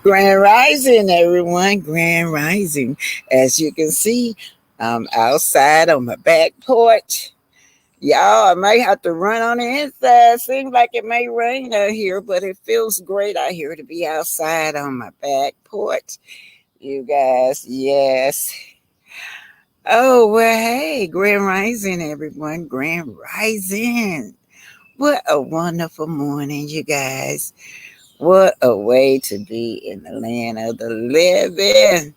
Grand Rising, everyone. Grand Rising. As you can see, I'm outside on my back porch. Y'all, I might have to run on the inside. Seems like it may rain out here, but it feels great out here to be outside on my back porch. You guys, yes. Oh, well, hey, Grand Rising, everyone. Grand Rising. What a wonderful morning, you guys. What a way to be in the land of the living.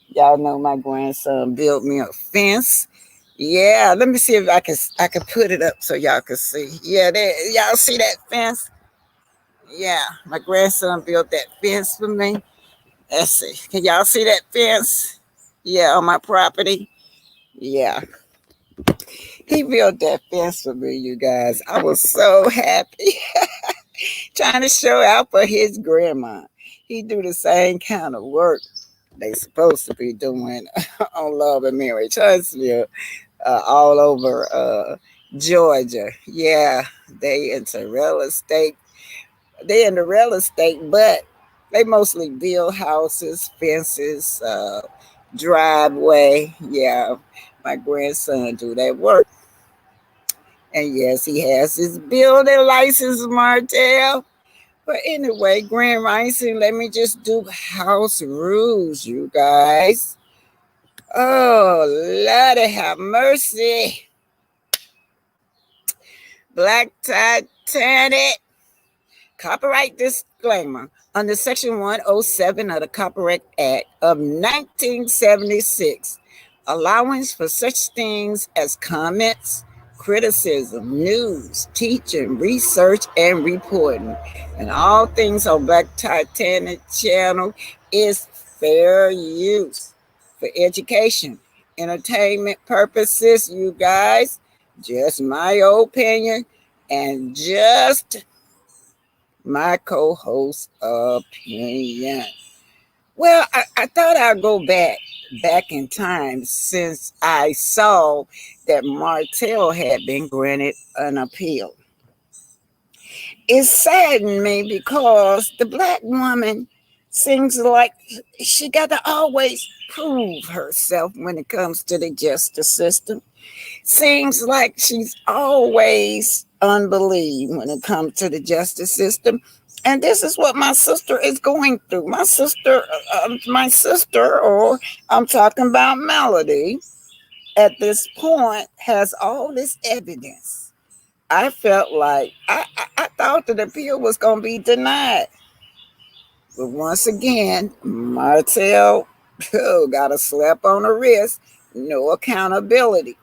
Y'all know my grandson built me a fence. Yeah, let me see if I can put it up so y'all can see. Yeah, there, y'all see that fence? Yeah, my grandson built that fence for me. Let's see. Can y'all see that fence? Yeah, on my property. Yeah, he built that fence for me, you guys. I was so happy. Trying to show out for his grandma. He do the same kind of work they supposed to be doing on Love and Marriage Huntsville, all over Georgia. Yeah, they into real estate. They into real estate, but they mostly build houses, fences, driveway. Yeah, my grandson do that work. And yes, he has his building license, Martell. But anyway, Grand Rising, let me just do house rules, you guys. Oh, Lord have mercy. Black Titanic. Copyright disclaimer. Under Section 107 of the Copyright Act of 1976, allowance for such things as comments, criticism, news, teaching, research, and reporting, and all things on Black Titanic channel is fair use for education, entertainment purposes, you guys. Just my opinion and just my co-host opinion. Well, I thought I'd go back in time since I saw that Martell had been granted an appeal. It saddened me because the black woman seems like she got to always prove herself when it comes to the justice system. Seems like she's always unbelieved when it comes to the justice system. And this is what my sister is going through. My sister, or I'm talking about Melody, at this point has all this evidence. I felt like I thought that the appeal was going to be denied. But once again, Martell got a slap on the wrist, no accountability.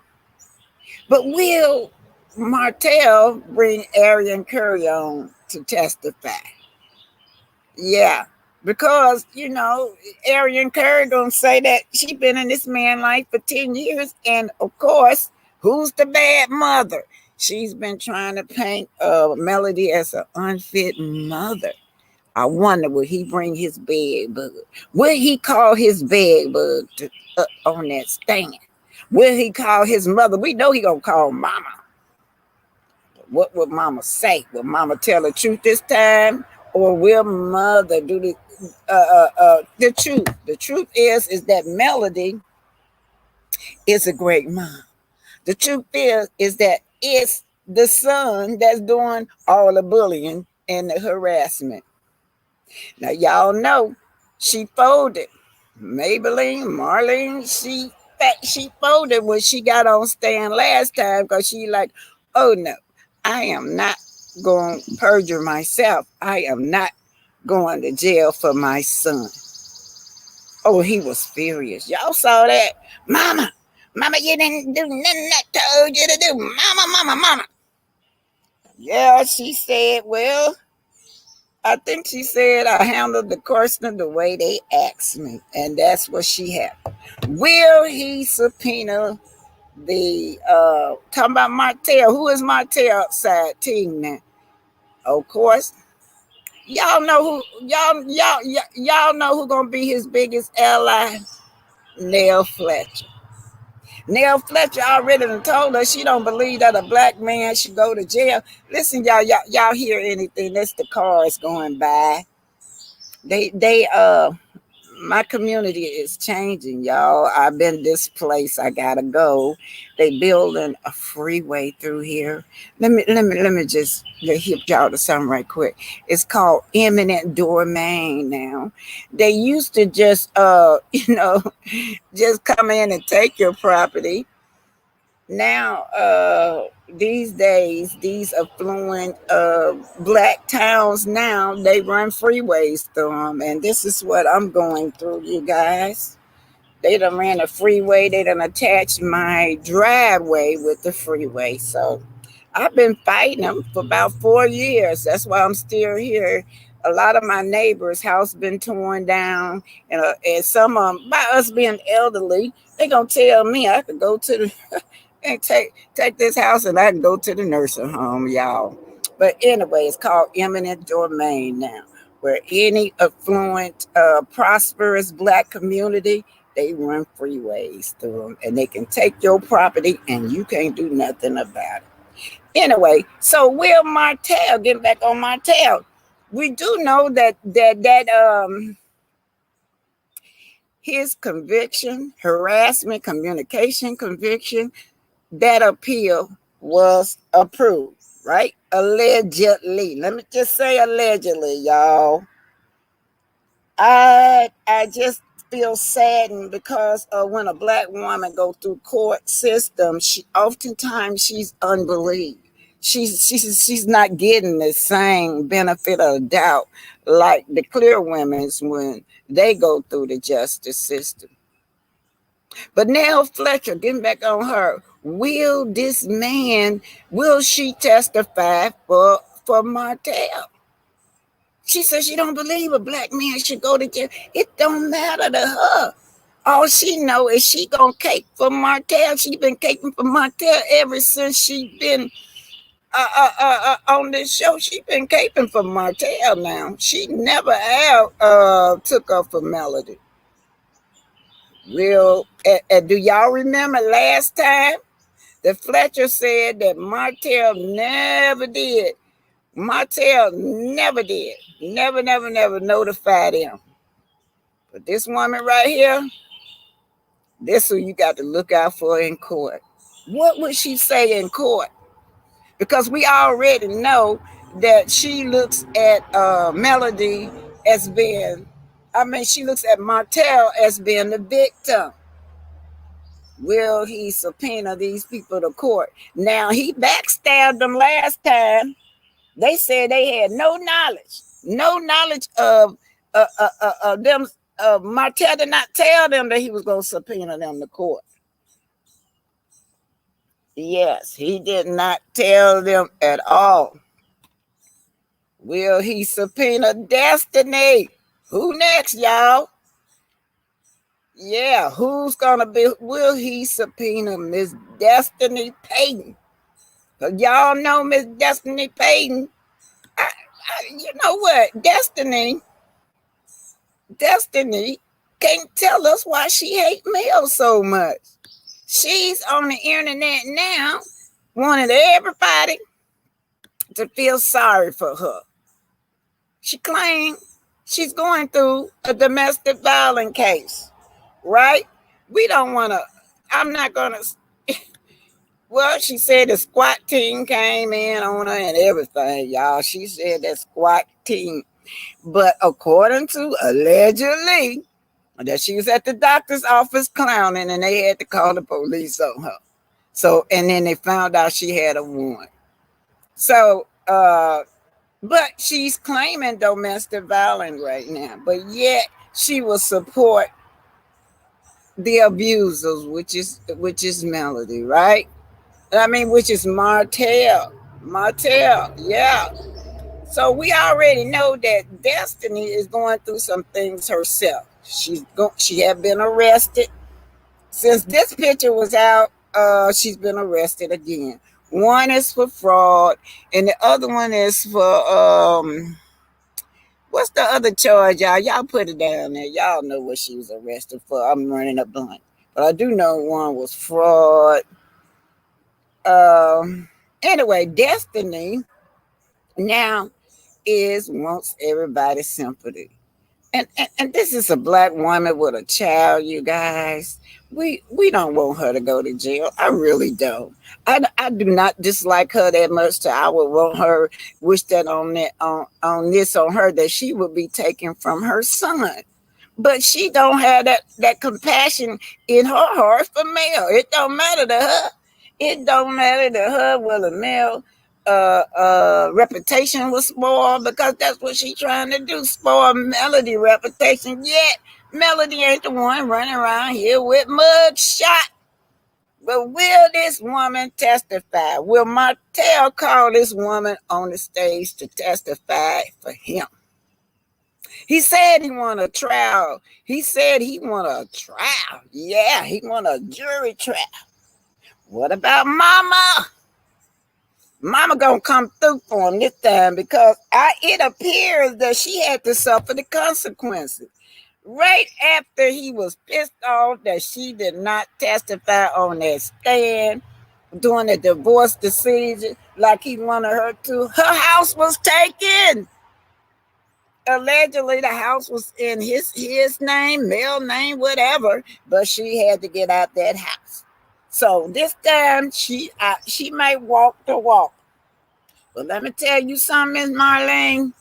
But will Martell bring Arian Curry on to testify? Yeah, because Arian Curry gonna say that she been in this man life for 10 years, and of course, who's the bad mother? She's been trying to paint Melody as an unfit mother. I wonder, will he bring his bed bug? Will he call his bed bug on that stand? Will he call his mother? We know he gonna call mama. What would mama say? Will mama tell the truth this time? Or will mother do the truth? The truth is that Melody is a great mom. The truth is that it's the son that's doing all the bullying and the harassment. Now y'all know she folded. Marlene, she folded when she got on stand last time because she like, oh no, I am not going to perjure myself. I am not going to jail for my son. Oh, he was furious. Y'all saw that? Mama, you didn't do nothing I told you to do. Mama. Yeah, she said, well, I think she said I handled the question the way they asked me. And that's what she had. Will he subpoena the talking about Martell? Who is Martell side team now? Of course, y'all know y'all know who gonna be his biggest ally? Nell Fletcher. Nell Fletcher already done told us she don't believe that a black man should go to jail. Listen, y'all hear anything? That's the cars going by. They my community is changing, y'all. I've been displaced. I gotta go. They building a freeway through here. Let me just hip y'all to something right quick. It's called eminent domain now. They used to just just come in and take your property. Now these days, these affluent black towns, now they run freeways through them, and this is what I'm going through, you guys. They done ran a freeway. They done attached my driveway with the freeway. So I've been fighting them for about 4 years. That's why I'm still here. A lot of my neighbors' house been torn down, and some of them, by us being elderly, they gonna tell me I could go to the and take this house and I can go to the nursing home, y'all. But anyway, it's called eminent domain now, where any affluent, prosperous black community, they run freeways through them, and they can take your property, and you can't do nothing about it. Anyway, so Will Martell, getting back on Martell, we do know that his conviction, harassment, communication conviction, that appeal was approved, right? Allegedly. Let me just say allegedly, y'all. I just feel saddened because when a black woman go through court system, she oftentimes she's unbelieved. She's not getting the same benefit of the doubt like the clear women's when they go through the justice system. But now Fletcher, getting back on her, will she testify for Martell? She says she don't believe a black man should go to jail. It don't matter to her. All she know is she gonna cape for Martell. She been caping for Martell ever since she been on this show. She been caping for Martell now. She never out took her for Melody. Real. Do y'all remember last time? The Fletcher said that Martell never did. Martell never did. Never notified him. But this woman right here, this who you got to look out for in court. What would she say in court? Because we already know that she looks at Melody as being, she looks at Martell as being the victim. Will he subpoena these people to court? Now, he backstabbed them last time. They said they had no knowledge of them. Martell did not tell them that he was going to subpoena them to court. Yes, he did not tell them at all. Will he subpoena Destiny? Who next, y'all? Yeah, who's gonna be? Will he subpoena Miss Destiny Payton? Y'all know Miss Destiny Payton. You know what? Destiny can't tell us why she hate Mel so much. She's on the internet now, wanting everybody to feel sorry for her. She claimed she's going through a domestic violence case, right? We don't want to. I'm not gonna. Well, she said the squat team came in on her and everything, y'all. She said that squat team. But according to allegedly, that she was at the doctor's office clowning and they had to call the police on her. So, and then they found out she had a warrant. So, but she's claiming domestic violence right now. But yet she will support the abusers, which is Melody, right? Which is Martell. Martell, yeah. So we already know that Destiny is going through some things herself. She had been arrested. Since this picture was out, she's been arrested again. One is for fraud, and the other one is for what's the other charge, y'all? Y'all put it down there. Y'all know what she was arrested for. I'm running a blank, but I do know one was fraud. Anyway, Destiny now wants everybody's sympathy. And this is a black woman with a child, you guys. We don't want her to go to jail. I really don't. I do not dislike her that much. To I would want her wish that on this on her that she would be taken from her son. But she don't have that compassion in her heart for male. It don't matter to her. It don't matter to her whether male reputation was spoiled, because that's what she trying to do, spoil Melody reputation. Yet Melody ain't the one running around here with mud shot. But will this woman testify? Will Martell call this woman on the stage to testify for him? He said he want a trial. He said he want a trial. Yeah, he want a jury trial. What about Mama? Mama gonna come through for him this time, because it appears that she had to suffer the consequences. Right after he was pissed off that she did not testify on that stand during the divorce decision like he wanted her to, her house was taken. Allegedly, the house was in his name, male name, whatever, but she had to get out that house. So this time she might walk the walk. But let me tell you something, Miss Marlene,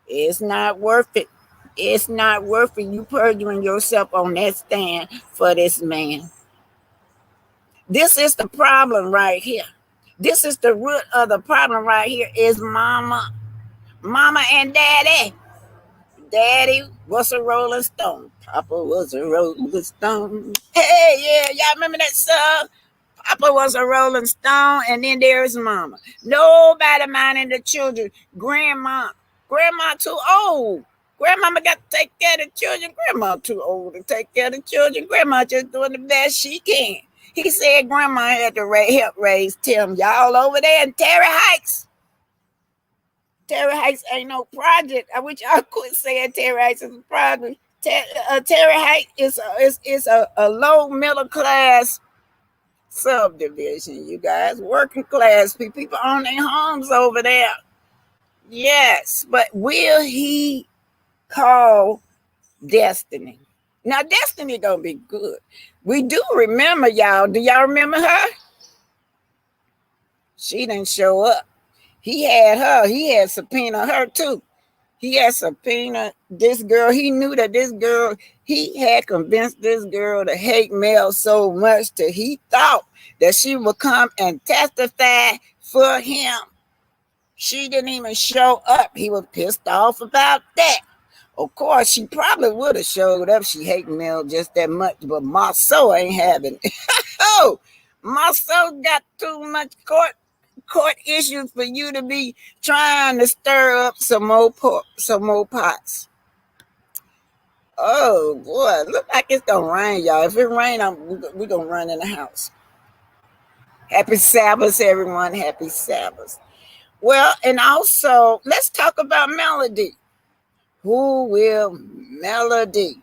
it's not worth it. It's not worth it. You perjuring yourself on that stand for this man. This is the problem right here. This is the root of the problem right here is Mama. Mama and Daddy. Daddy was a Rolling Stone. Papa was a Rolling Stone. Hey, yeah, y'all remember that song? Papa was a Rolling Stone, and then there's Mama. Nobody minding the children. Grandma too old. Grandmama got to take care of the children. Grandma too old to take care of the children. Grandma just doing the best she can. He said Grandma had to help raise Tim. Y'all over there in Terry Heights. Terry Heights ain't no project. I wish y'all quit saying Terry Heights is a project. Terry Heights is a low middle class subdivision, you guys. Working class people own their homes over there. Yes, but will he call Destiny? Now, Destiny gonna be good. We do remember, y'all. Do y'all remember her? She didn't show up. He had her. He had subpoena her too. He had subpoena this girl. He knew that this girl, he had convinced this girl to hate Mel so much that he thought that she would come and testify for him. She didn't even show up. He was pissed off about that. Of course, she probably would have showed up. She hated Mel just that much, but Marceau ain't having it. Oh, Marceau got too much court issues for you to be trying to stir up some more pots. Oh boy, look like it's gonna rain, y'all. If it rain, we're gonna run in the house. Happy Sabbath, everyone. Happy Sabbath. Well, and also let's talk about Melody. Who will Melody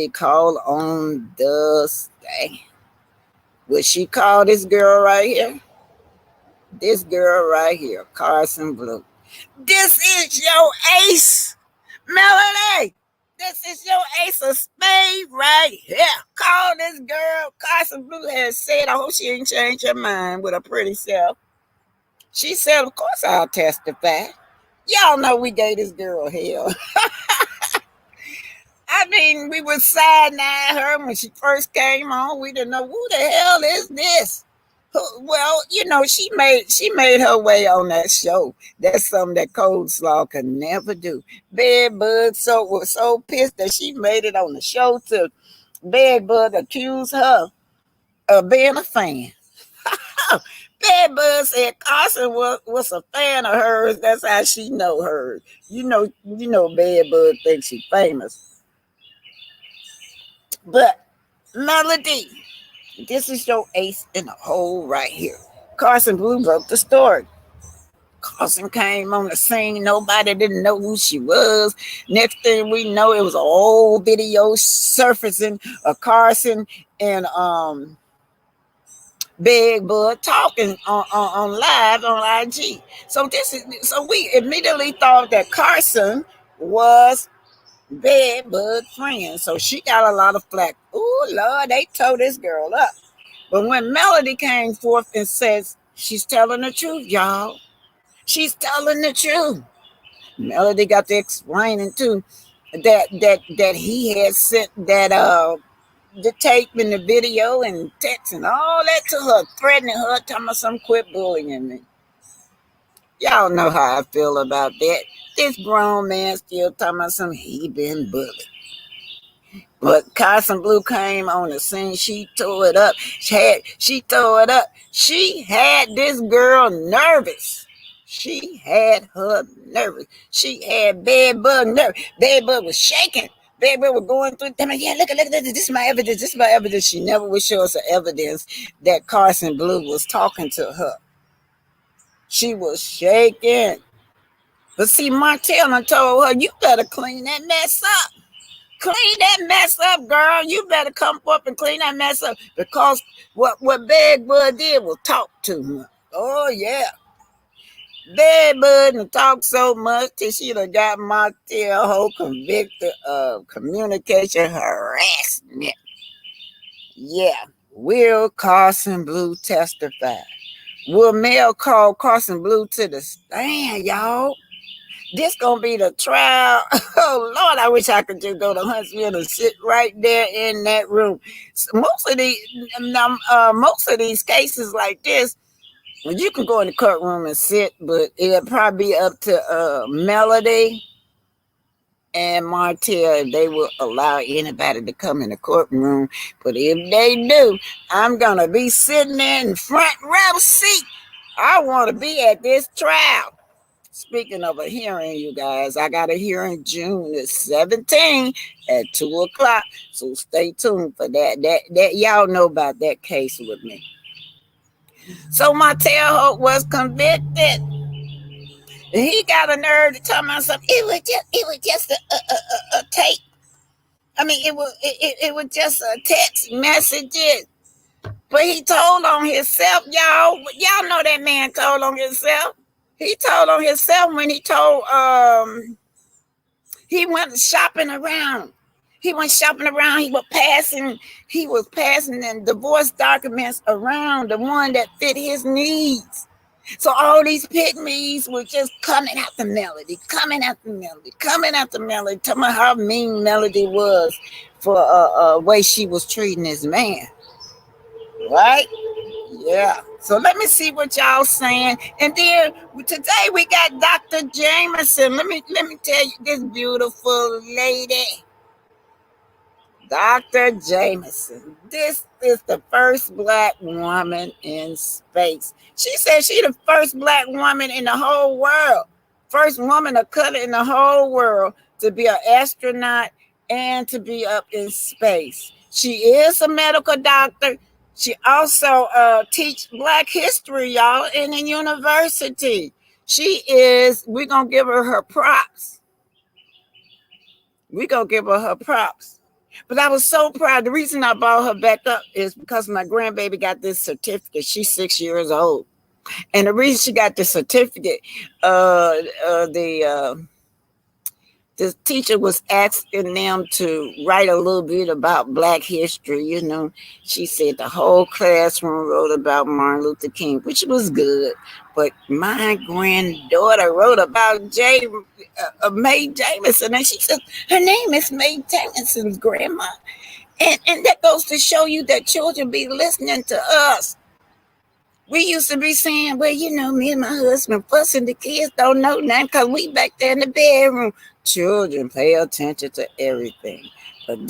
call on the stand? Will she call this girl right here? This girl right here, Carson Blue. This is your ace, Melody. This is your ace of spades right here. Call this girl. Carson Blue has said, I hope she ain't changed her mind with her pretty self. She said, of course I'll testify. Y'all know we gave this girl hell. I mean, we were side-eyeing her when she first came on. We didn't know who the hell is this. Well, you know, she made her way on that show. That's something that Cold Slaw could never do. Bed Bud was so pissed that she made it on the show to Bed Bud accuse her of being a fan. Bed Bud said Carson was a fan of hers. That's how she know her. You know, Bed Bud thinks she's famous. But Melody, this is your ace in the hole right here. Carson Blue broke the story. Carson came on the scene. Nobody didn't know who she was. Next thing we know, it was an old video surfacing of Carson and Big Bud talking on live on IG. So we immediately thought that Carson was bed bud friend. So she got a lot of flack. Oh Lord, they tore this girl up. But when Melody came forth and says she's telling the truth, y'all, she's telling the truth. Melody got to explaining too that he had sent that the tape and the video and text and all that to her, threatening her, telling her some quit bullying me. Y'all know how I feel about that. This grown man still talking about some he been bullied. But Carson Blue came on the scene. She tore it up. She tore it up. She had this girl nervous. She had her nervous. She had bed bug nervous. Bed bug was shaking. Bed bug was going through. Yeah, look at this. This is my evidence. This is my evidence. She never would show us the evidence that Carson Blue was talking to her. She was shaking. But see, Martell told her, you better clean that mess up. Clean that mess up, girl. You better come up and clean that mess up. Because what Bad Bud did was talk too much. Oh, yeah. Bad Bud and talk so much till she done got Martell whole convicted of communication harassment. Yeah. Will Carson Blue testify? Will Mel call Carson Blue to the stand, y'all? This gonna be the trial. Oh Lord, I wish I could just go to Huntsville and sit right there in that room. So most of these cases like this, well, you can go in the courtroom and sit, but it'll probably be up to Melody and Martell if they will allow anybody to come in the courtroom. But if they do, I'm gonna be sitting there in front row seat. I want to be at this trial. Speaking of a hearing, you guys, I got a hearing June the 17th at 2:00. So stay tuned for that. That y'all know about that case with me. So Martell Hope was convicted. He got a nerve to tell me something. It was just a tape. I mean, it was just a text messages. But he told on himself, y'all. Y'all know that man told on himself. He told on himself when he went shopping around. He went shopping around. He was passing them divorce documents around the one that fit his needs. So all these pygmies were just coming at the Melody, Tell me how mean Melody was for way she was treating this man. Right? Yeah. So let me see what y'all saying. And then today we got Dr. Jemison. Let me tell you this beautiful lady. Dr. Jemison. This is the first black woman in space. She said she the first black woman in the whole world. First woman of color in the whole world to be an astronaut and to be up in space. She is a medical doctor. She also teach Black history, y'all, in a university. We're going to give her props. We're going to give her props. But I was so proud. The reason I brought her back up is because my grandbaby got this certificate. She's 6 years old. And the reason she got the certificate, the teacher was asking them to write a little bit about Black history. She said the whole classroom wrote about Martin Luther King, which was good. But my granddaughter wrote about Mae Jemison, and she said her name is Mae Jemison's grandma. And that goes to show you that children be listening to us. We used to be saying, well, me and my husband fussing, the kids don't know nothing because we back there in the bedroom. Children pay attention to everything. But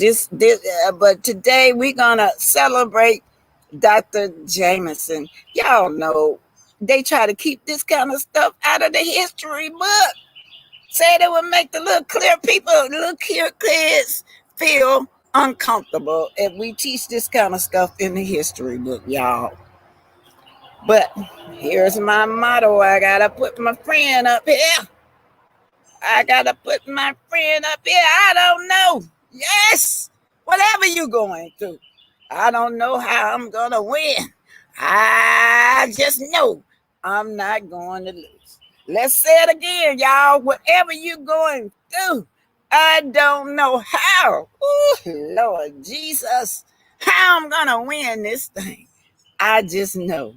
today we're gonna celebrate Dr. Jemison. Y'all know they try to keep this kind of stuff out of the history book. Said it would make the little kids feel uncomfortable if we teach this kind of stuff in the history book, y'all. But here's my motto. I gotta put my friend up here. I don't know. Yes. Whatever you going through. I don't know how I'm gonna win. I just know I'm not going to lose. Let's say it again, y'all. Whatever you going do. I don't know how. Ooh, Lord Jesus, how I'm gonna win this thing. I just know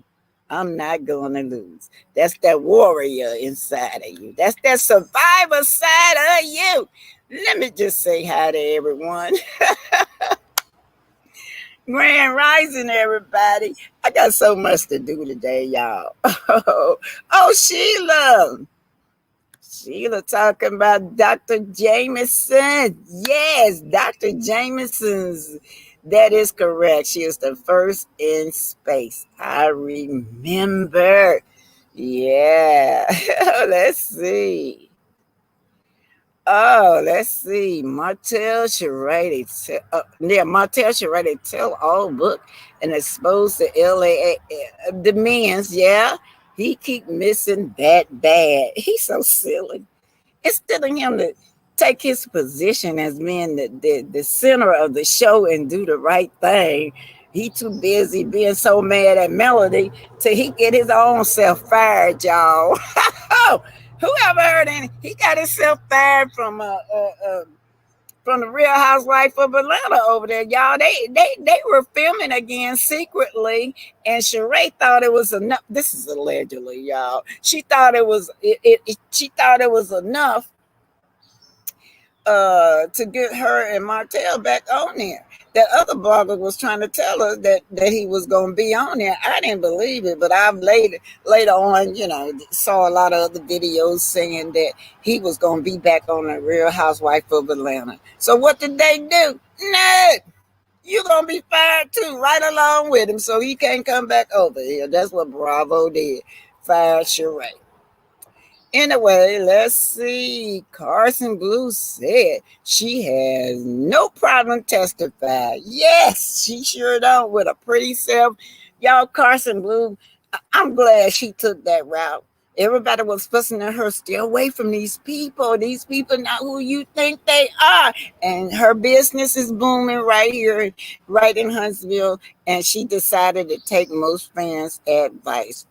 I'm not gonna lose. That's that warrior inside of you. That's that survivor side of you. Let me just say hi to everyone. Grand Rising, everybody. I got so much to do today, y'all. Oh, Sheila. Sheila talking about Dr. Jameson. Yes, Dr. Jameson's. That is correct. She is the first in space. I remember. Yeah. Let's see. Oh, let's see. Martell should write a tell-all book and expose the LA demands. Yeah, he keep missing that bad. He's so silly. Instead of him to take his position as being the center of the show and do the right thing, he too busy being so mad at Melody till he get his own self fired, y'all. Oh, whoever heard any? He got himself fired from the Real Housewife of Atlanta over there, y'all. They were filming again secretly, and Sheree thought it was enough. This is allegedly, y'all. She thought she thought it was enough to get her and Martell back on there. That other blogger was trying to tell us that he was going to be on there. I didn't believe it, but I've later on, saw a lot of other videos saying that he was going to be back on the Real Housewife of Atlanta. So what did they do? No, you're going to be fired too, right along with him, so he can't come back over here. That's what Bravo did. Fired Sheree. Anyway, let's see. Carson Blue said she has no problem testifying. Yes, she sure don't with a pretty self. Y'all, Carson Blue, I'm glad she took that route. Everybody was fussing at her, stay away from these people. These people not who you think they are. And her business is booming right here, right in Huntsville. And she decided to take most fans' advice.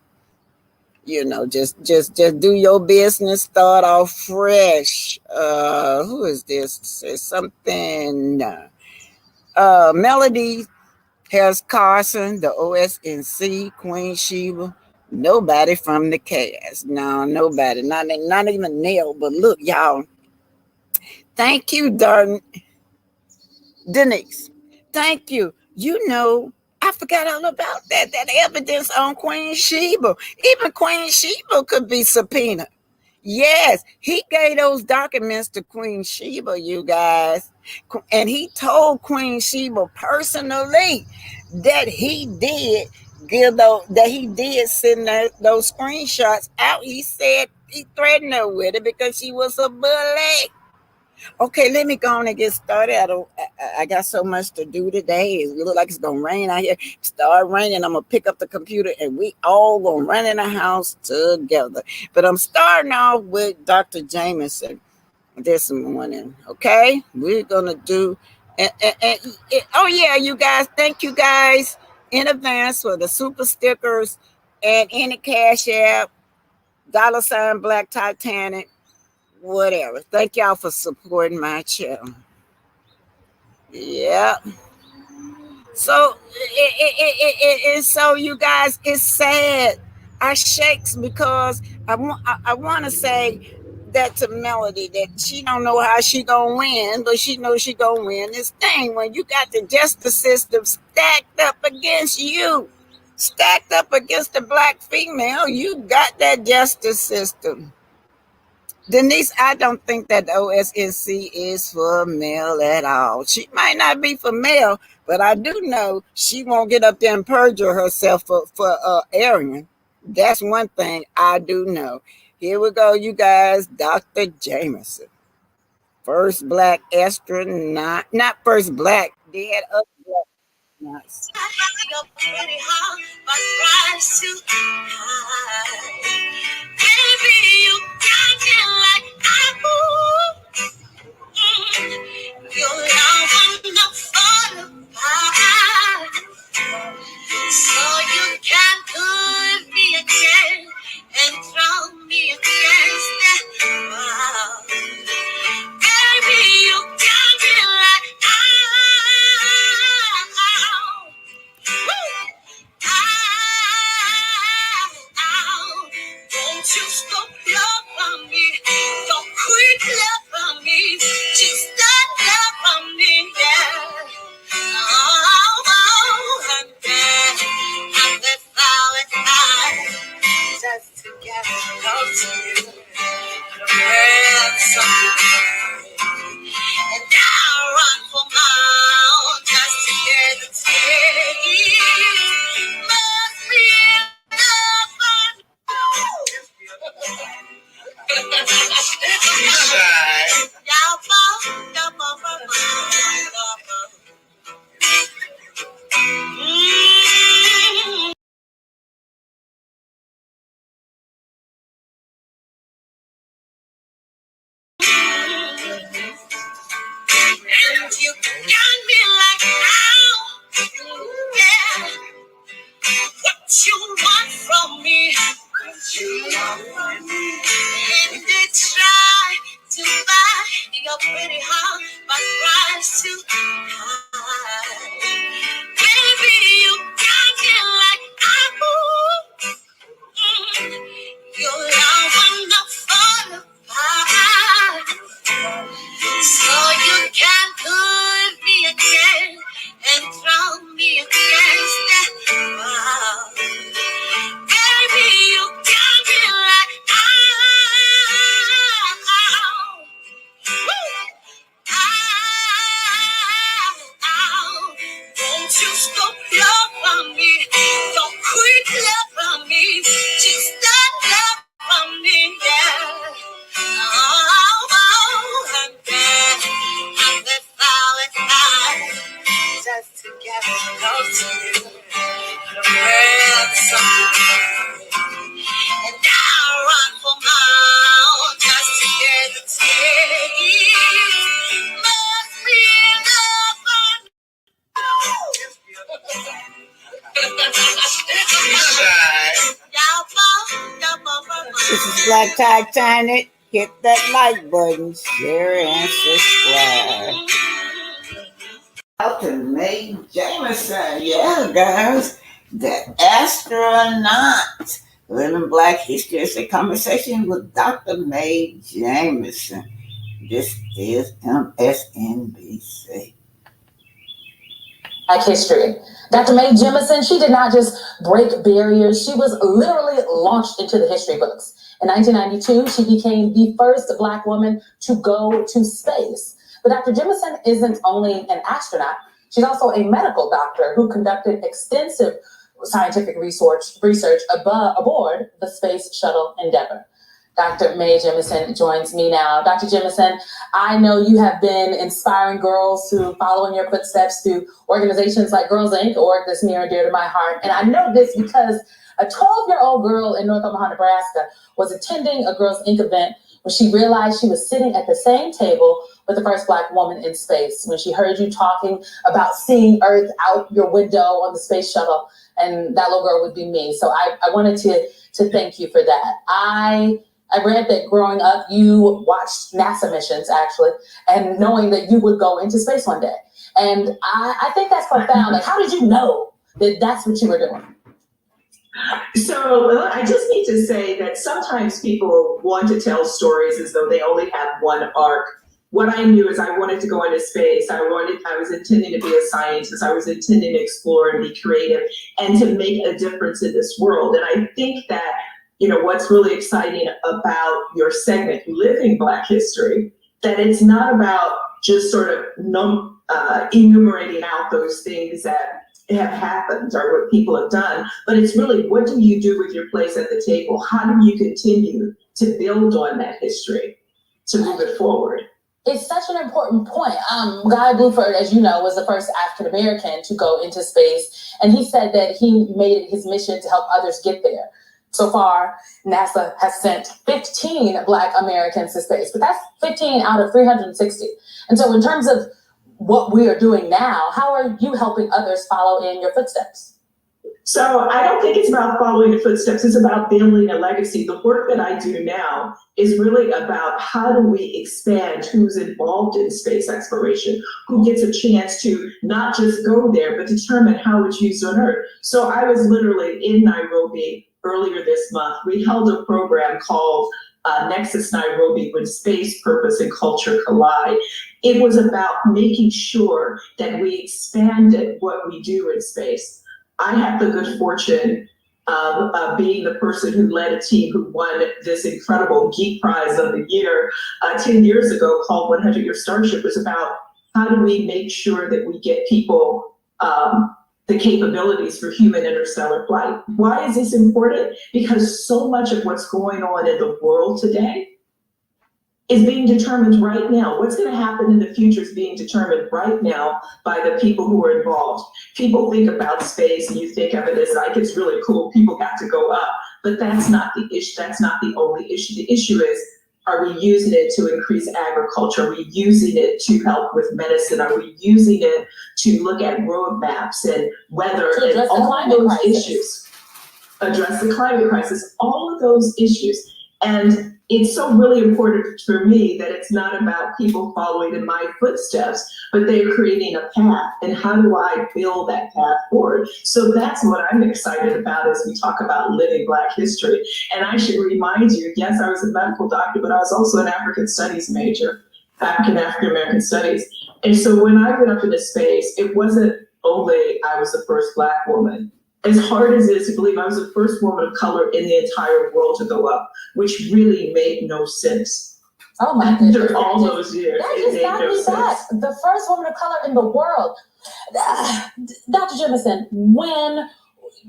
Just do your business, start off fresh. Who is this? Says something. Melody has Carson, the OSNC, Queen Sheba. Nobody from the cast. No, nobody. Not even Neil. But look, y'all. Thank you, darling Denise. Thank you. I forgot all about that evidence on Queen Sheba. Even Queen Sheba could be subpoenaed. Yes, he gave those documents to Queen Sheba, you guys. And he told Queen Sheba personally that he did send those screenshots out. He said he threatened her with it because she was a bully. Okay, let me go on and get started. I got so much to do today. It look like it's gonna rain out here. Start raining. I'm gonna pick up the computer and we all gonna run in the house together. But I'm starting off with Dr. Jameson this morning. Okay, we're gonna do. Oh yeah, you guys. Thank you guys in advance for the super stickers and any cash app, $ Black Titanic, whatever. Thank y'all for supporting my channel. Yeah. So so you guys, it's sad. I shakes because I want to say that to Melody that she don't know how she gonna win, but she knows she gonna win this thing when you got the justice system stacked up against you, stacked up against the black female. You got that justice system. Denise, I don't think that the OSNC is for male at all. She might not be for male, but I do know she won't get up there and perjure herself for airing. That's one thing I do know. Here we go, you guys. Dr. Jameson, first black astronaut, not first black, dead other black astronauts. Baby, you got me like your love will not fall apart. So you can put me again and throw me against that wall. stop love on me. Don't quit love on me. Just start love on me, yeah. Oh, I'm dead. I'm the silent eye. Just to get close to you. And I run for miles just to get the taste. Must be enough on you. And you got me like, ow, yeah. What you want from me? What you want from me? And they try to buy your pretty heart, but price too high. Baby, you got me like, your love will not fall apart. So you can put me again and throw me against that wall. Baby, you got me like, won't you stop love on me? Don't quit love on me. Just stop love on me, yeah. Oh, I'm dead. I'm the silent eye. Just to get close to you. And I run for miles just to get the taste. Must be enough on This is Black Titanic. Hit that like button, share and subscribe. Out to Mae Jemison, yeah, guys, the astronaut. Living Black History is a conversation with Dr. Mae Jemison. This is MSNBC. Black history. Dr. Mae Jemison, she did not just break barriers, she was literally launched into the history books. In 1992, she became the first Black woman to go to space. But Dr. Jemison isn't only an astronaut, she's also a medical doctor who conducted extensive scientific research aboard the Space Shuttle Endeavour. Dr. Mae Jemison joins me now. Dr. Jemison, I know you have been inspiring girls to follow in your footsteps through organizations like Girls Inc., a work that's near and dear to my heart. And I know this because a 12-year-old girl in North Omaha, Nebraska was attending a Girls Inc. event when she realized she was sitting at the same table with the first Black woman in space, when she heard you talking about seeing Earth out your window on the space shuttle, and that little girl would be me. So I wanted to thank you for that. I read that growing up, you watched NASA missions, actually, and knowing that you would go into space one day. And I think that's profound. Like, how did you know that that's what you were doing? So I just need to say that sometimes people want to tell stories as though they only have one arc. What I knew is I wanted to go into space. I was intending to be a scientist. I was intending to explore and be creative and to make a difference in this world. And I think that, what's really exciting about your segment, Living Black History, that it's not about just sort of enumerating out those things that have happened or what people have done, but it's really, what do you do with your place at the table? How do you continue to build on that history to move it forward? It's such an important point. Guy Bluford, as you know, was the first African-American to go into space, and he said that he made it his mission to help others get there. So far, NASA has sent 15 Black Americans to space, but that's 15 out of 360. And so in terms of what we are doing now, how are you helping others follow in your footsteps? So I don't think it's about following the footsteps. It's about building a legacy. The work that I do now is really about how do we expand who's involved in space exploration, who gets a chance to not just go there, but determine how it's used on Earth. So I was literally in Nairobi earlier this month. We held a program called Nexus Nairobi, when space, purpose, and culture collide. It was about making sure that we expanded what we do in space. I had the good fortune of being the person who led a team who won this incredible Geek Prize of the Year 10 years ago called 100 Year Starship. It was about how do we make sure that we get people the capabilities for human interstellar flight. Why is this important? Because so much of what's going on in the world today is being determined right now. What's going to happen in the future is being determined right now by the people who are involved. People think about space and you think of it as like, it's really cool, people got to go up. But that's not the issue. That's not the only issue. The issue is, are we using it to increase agriculture? Are we using it to help with medicine? Are we using it to look at roadmaps and weather and all those issues? Address the climate crisis, all of those issues. And it's so really important for me that it's not about people following in my footsteps, but they're creating a path. And how do I build that path forward? So that's what I'm excited about as we talk about living Black history. And I should remind you, yes, I was a medical doctor, but I was also an African studies major, African American studies. And so when I went up into space, it wasn't only I was the first Black woman. As hard as it is to believe, I was the first woman of color in the entire world to go up, which really made no sense. Oh my goodness. After all those years, it made no sense. The first woman of color in the world. Dr. Jemison, when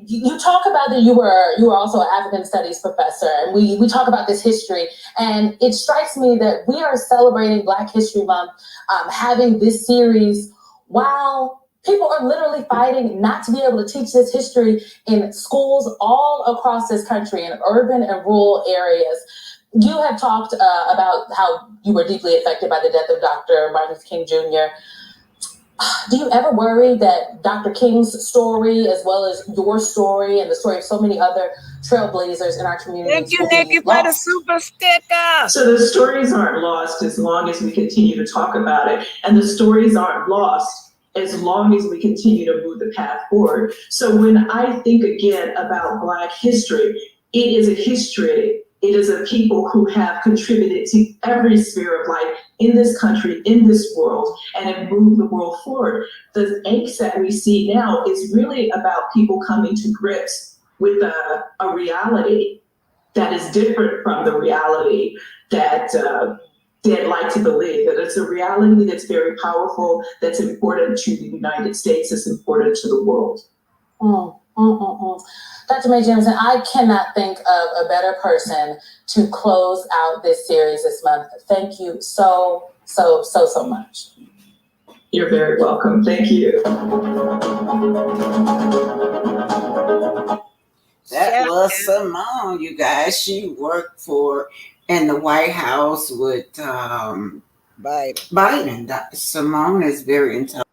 you talk about that you were also an African studies professor, and we talk about this history, and it strikes me that we are celebrating Black History Month, having this series while people are literally fighting not to be able to teach this history in schools all across this country, in urban and rural areas. You have talked about how you were deeply affected by the death of Dr. Martin Luther King Jr. Do you ever worry that Dr. King's story, as well as your story and the story of so many other trailblazers in our community? Thank you, Nikki, for the super sticker. So the stories aren't lost as long as we continue to talk about it. And the stories aren't lost as long as we continue to move the path forward. So when I think again about Black history, it is a history. It is a people who have contributed to every sphere of life in this country, in this world, and have moved the world forward. The angst that we see now is really about people coming to grips with a reality that is different from the reality that they'd like to believe, that it's a reality that's very powerful, that's important to the United States, that's important to the world. Dr. Mae Jemison, I cannot think of a better person to close out this series this month. Thank you so much. You're very welcome. Thank you. That was Simone, you guys. She worked in the White House with Biden. Simone is very intelligent.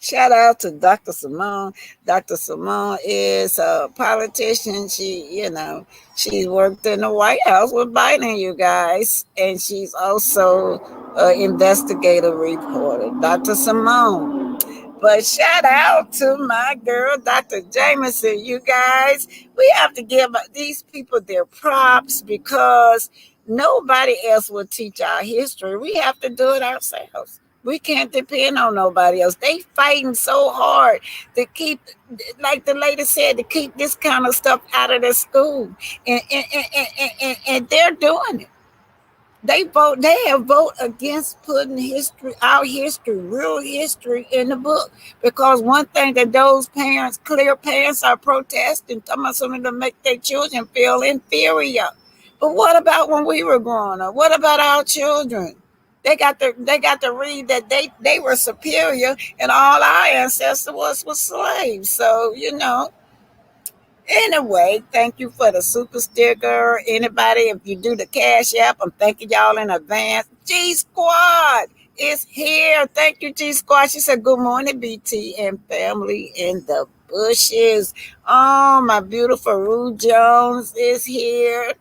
Shout out to Dr. Simone. Dr. Simone is a politician. She worked in the White House with Biden, you guys. And she's also an investigative reporter, Dr. Simone. But shout out to my girl, Dr. Jemison, you guys. We have to give these people their props because nobody else will teach our history. We have to do it ourselves. We can't depend on nobody else. They fighting so hard to keep, like the lady said, to keep this kind of stuff out of the school. And they're doing it. They have voted against putting our history, real history in the book. Because one thing that those clear parents are protesting, talking about something to make their children feel inferior. But what about when we were growing up? What about our children? They got to read that they were superior and all our ancestors was slaves. So, Anyway, thank you for the super sticker. Anybody, if you do the Cash App, I'm thanking y'all in advance. G Squad is here. Thank you, G Squad. She said, good morning, BT and family in the bushes. Oh, my beautiful Rue Jones is here.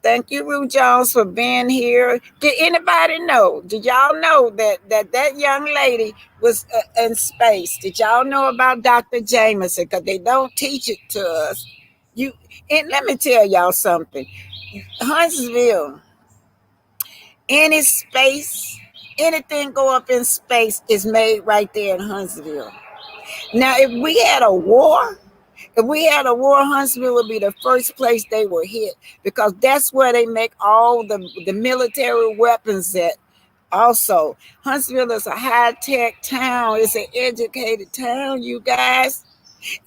Thank you, Rue Jones, for being here. Did anybody know? Did y'all know that young lady was in space? Did y'all know about Dr. Jameson? Because they don't teach it to us. You and let me tell y'all something. Huntsville, any space, anything go up in space is made right there in Huntsville. Now, if we had a war, Huntsville would be the first place they were hit because that's where they make all the military weapons at. Also, Huntsville is a high-tech town. It's an educated town, you guys.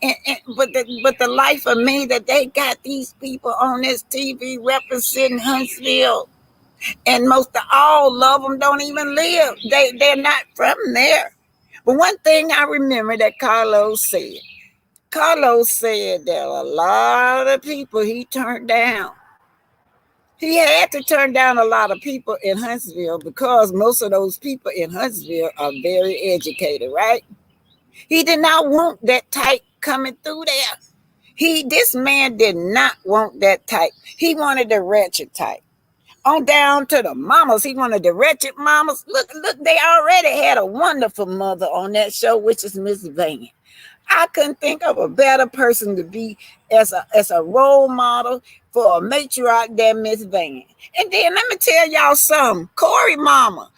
But the life of me that they got these people on this TV representing Huntsville, and most of all of them don't even live. They're not from there. But one thing I remember that Carlos said that a lot of people he turned down. He had to turn down a lot of people in Huntsville because most of those people in Huntsville are very educated, right? He did not want that type coming through there. This man did not want that type. He wanted the wretched type. On down to the mamas. He wanted the wretched mamas. Look, they already had a wonderful mother on that show, which is Miss Van. I couldn't think of a better person to be as a role model for a matriarch than Miss Van. And then let me tell y'all something. Corey Mama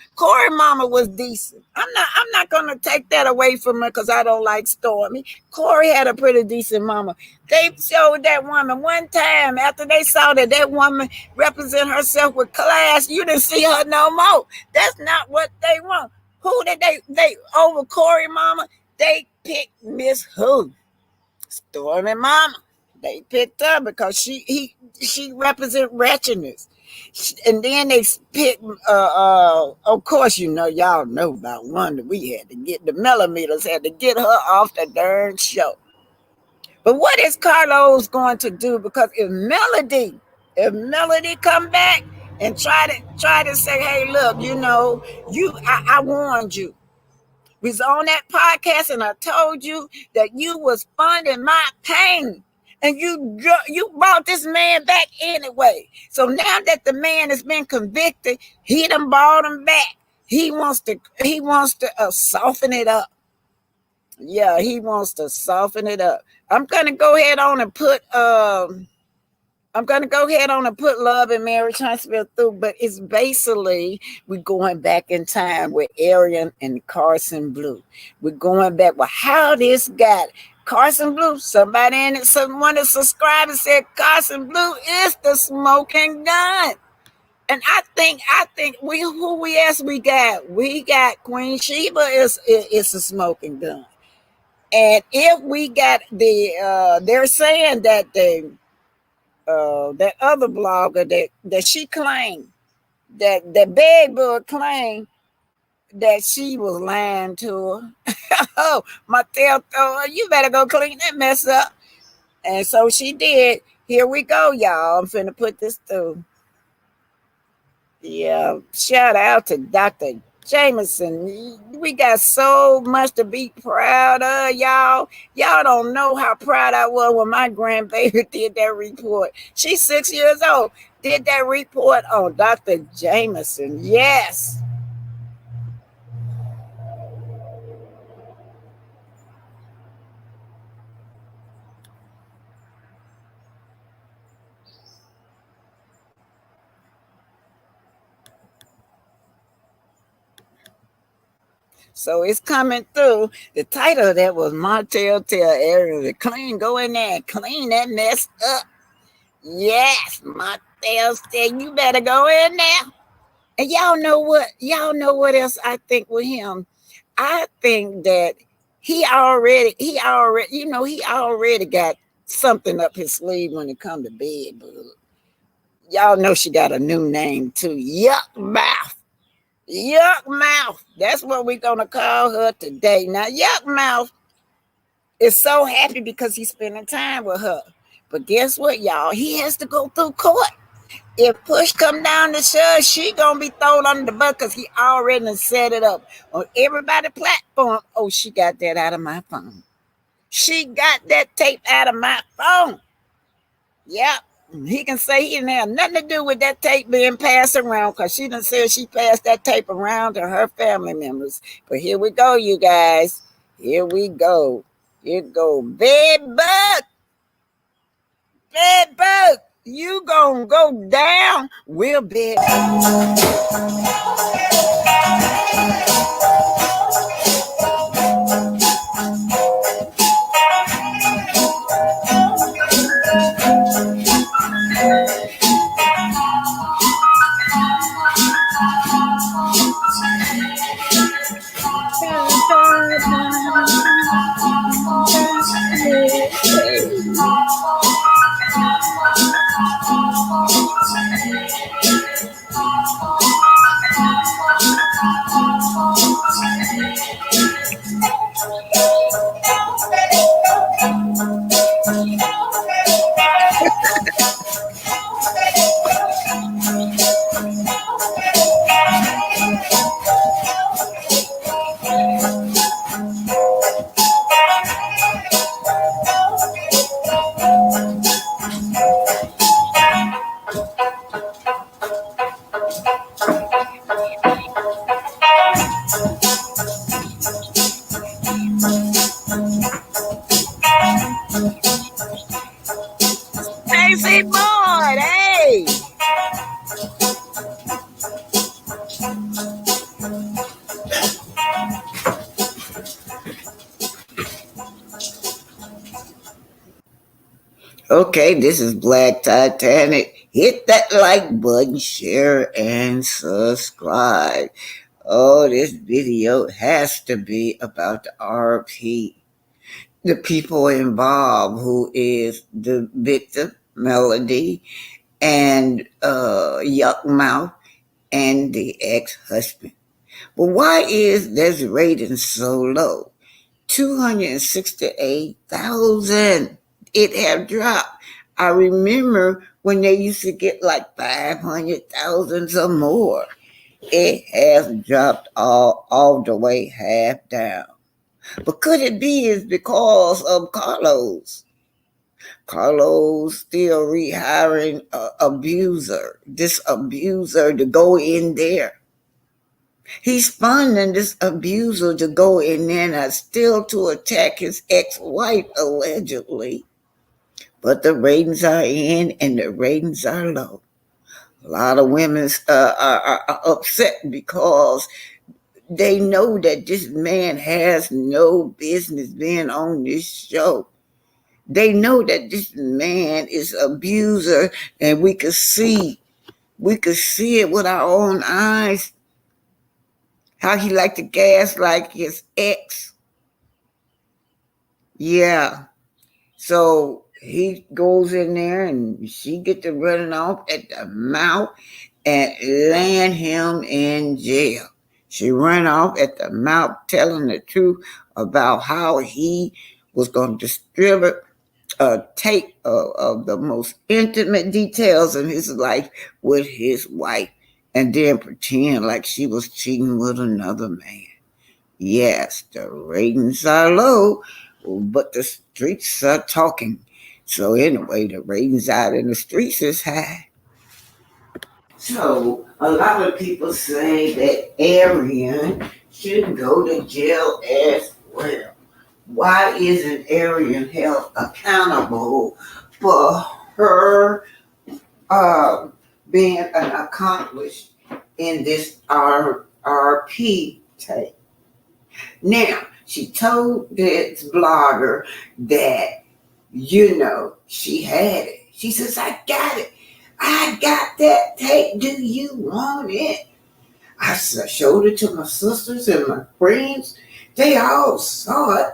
was decent. I'm not gonna take that away from her because I don't like Stormy. Corey had a pretty decent mama. They showed that woman one time after they saw that woman represent herself with class. You didn't see her no more. That's not what they want. Who did they over Corey Mama? They picked Miss Who? Stormy Mama. They picked her because she represent wretchedness. And then they picked, of course, y'all know about Wonder. We had to get the millimeters, had to get her off the darn show. But what is Carlos going to do? Because if Melody come back and try to say, hey, look, I warned you. We was on that podcast and I told you that you was funding my pain. And you brought this man back anyway. So now that the man has been convicted, he done brought him back. He wants to soften it up. Yeah, he wants to soften it up. I'm gonna go ahead on and put Love and Marriage Huntsville through, but it's basically we're going back in time with Arian and Carson Blue. We're going back with how this got Carson Blue. Somebody in it, someone that subscribed and said Carson Blue is the smoking gun. And I think we got Queen Sheba is a smoking gun. And if we got they're saying that that other blogger that she claimed that Bedbug claimed that she was lying to her. Oh, Martell told her, you better go clean that mess up. And so she did. Here we go, y'all. I'm finna put this through. Yeah, shout out to Dr. Jameson. We got so much to be proud of, y'all. Y'all don't know how proud I was when my grandbaby did that report. She's 6 years old. Did that report on Dr. Jameson. Yes. So it's coming through. The title of that was Martell tell Ariel to go in there and clean that mess up. Yes, Martell said you better go in there. And y'all know what else I think with him? I think that he already got something up his sleeve when it come to Bedbug. Y'all know she got a new name too. Yuck Mouth. Yuck Mouth. That's what we're going to call her today. Now, Yuck Mouth is so happy because he's spending time with her. But guess what, y'all? He has to go through court. If push come down to shove, she gonna be thrown under the bus because he already done set it up on everybody's platform. Oh, she got that out of my phone. She got that tape out of my phone. Yep. He can say he didn't have nothing to do with that tape being passed around because she done said she passed that tape around to her family members. But here we go, you guys. Here we go. Here go. Bed bug. Bed bug. You gonna go down. We'll bed. Crazy boy, hey. Okay, this is Black Titanic. Hit that like button, share, and subscribe. Oh, this video has to be about the RP. The people involved, who is the victim, Melody, and Yuck Mouth, and the ex-husband. But why is this rating so low? 268,000. It have dropped. I remember when they used to get like 500,000 or more. It has dropped all the way half down. But could it be is because of Carlos? Carlos still rehiring this abuser to go in there. He's funding this abuser to go in there and still to attack his ex-wife, allegedly. But the ratings are in and the ratings are low. A lot of women are upset because they know that this man has no business being on this show. They know that this man is an abuser, and we could see it with our own eyes. How he liked to gaslight his ex. Yeah. So he goes in there and she get to running off at the mouth and land him in jail. She ran off at the mouth telling the truth about how he was going to distribute a tape of the most intimate details in his life with his wife and then pretend like she was cheating with another man. Yes, the ratings are low, but the streets are talking. So anyway, the ratings out in the streets is high. So a lot of people say that Arian should go to jail as well. Why isn't Arian held accountable for her being an accomplice in this RP tape? Now, she told this blogger that, she had it. She says, I got it. I got that tape. Do you want it? I showed it to my sisters and my friends. They all saw it.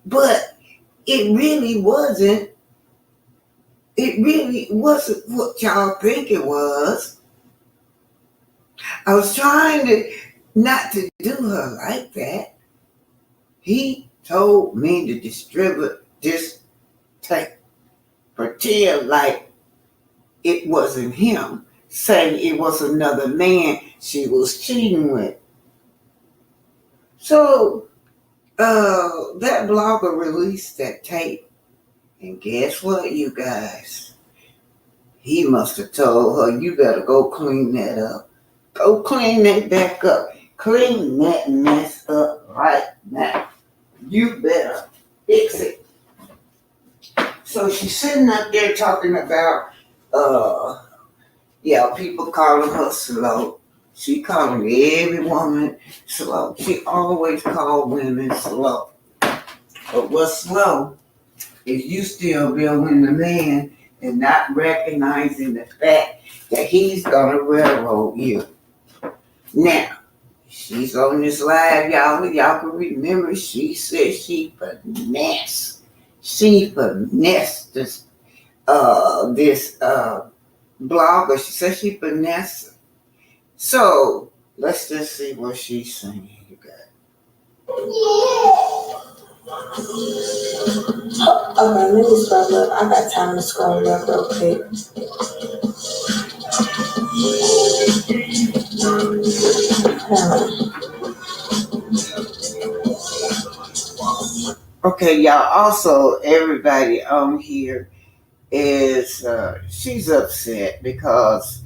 But it really wasn't what y'all think it was. I was trying not to do her like that. He told me to distribute this tape. Pretend like it wasn't him, saying it was another man she was cheating with. So that blogger released that tape, and guess what, you guys? He must have told her, you better go clean that up. Go clean that back up. Clean that mess up right now. You better fix it. So she's sitting up there talking about, people calling her slow. She calling every woman slow. She always called women slow. But what's slow is you still building the man and not recognizing the fact that he's gonna railroad you. Now, she's on this live, y'all can remember she said she finessed. She finessed this blogger. She said she finessed her. So let's just see what she's saying, you guys. Okay, let me scroll up. I got time to scroll up real quick. Okay, y'all. Also, everybody on here is she's upset because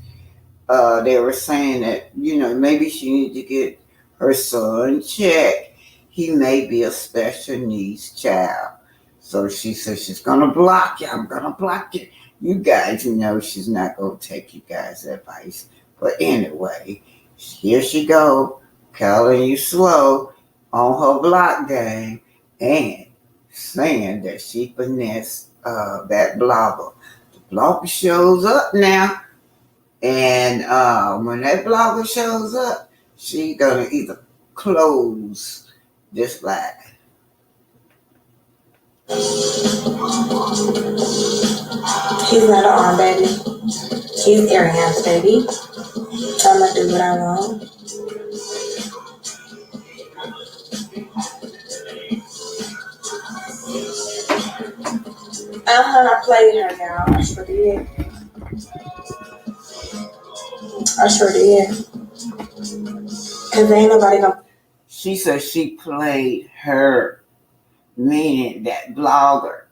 they were saying that maybe she needs to get her son checked. He may be a special needs child. So she says she's gonna block you. I'm gonna block you. You guys know she's not gonna take you guys' advice. But anyway, here she go, calling you slow on her block game and saying that she finessed that blogger. The blogger shows up now, and when that blogger shows up, she gonna either close this live. He's not an arm baby. He's air hands baby. I'm gonna do what I want. I played her, y'all. I sure did. Cause ain't nobody gonna. She said she played her, meaning that blogger.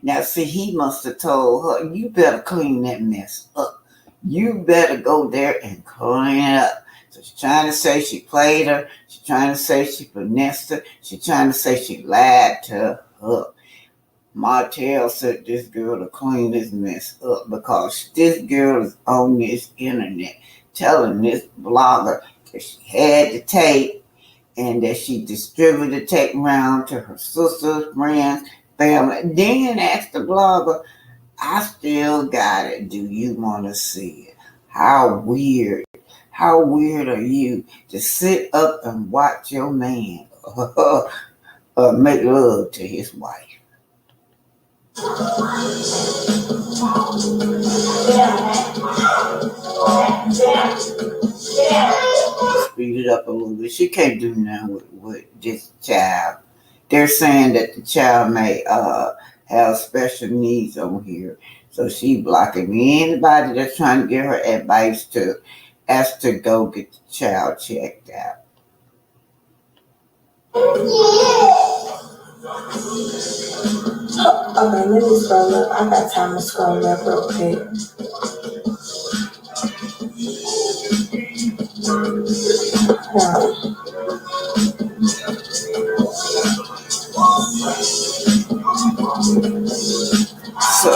Now, see, he must have told her, you better clean that mess up. You better go there and clean it up. So she's trying to say she played her. She's trying to say she finessed her. She's trying to say she lied to her. Martell said this girl to clean this mess up because this girl is on this internet telling this blogger that she had the tape and that she distributed the tape around to her sisters, friends, family. Then asked the blogger, I still got it. Do you want to see it? How weird. How weird are you to sit up and watch your man make love to his wife? Speed it up a little bit. She can't do nothing with this child. They're saying that the child may have special needs on here. So she blocking anybody that's trying to give her advice to ask to go get the child checked out. Okay, let me scroll up. I got time to scroll up real quick.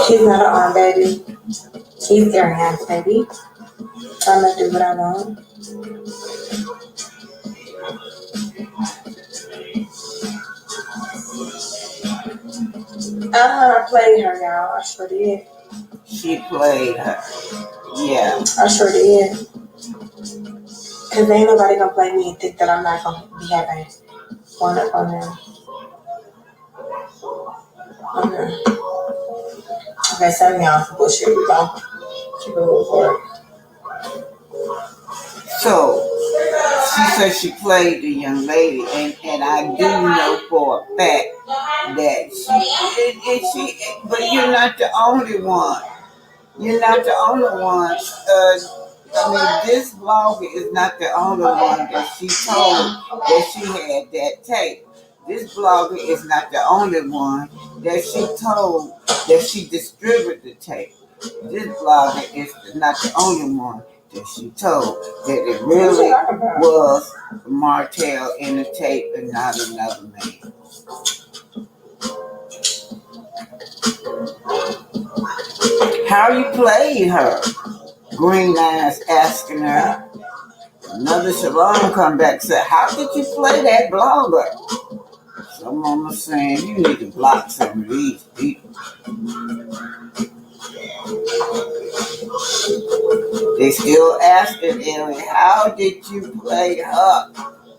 He's not an arm baby. He's air hands baby. I'm gonna do what I want. I played her, y'all. I sure did. She played her. Yeah. I sure did. Cause ain't nobody gonna play me and think that I'm not gonna be having one up on them. Okay, 7 y'all for bullshit. We go. Keep it moving forward. So she said she played the young lady, and I do know for a fact that she, but you're not the only one You're not the only one. This blogger is not the only one that she told that she had that tape. This blogger is not the only one that she told that she distributed the tape. This blogger is not the only one that she told that it really was Martell in the tape and not another man. How you played her? Green Eyes asking her. Another Shalom come back and said, how did you play that blogger? Someone was saying, you need to block some of these people. They still asking Ellie, how did you play her?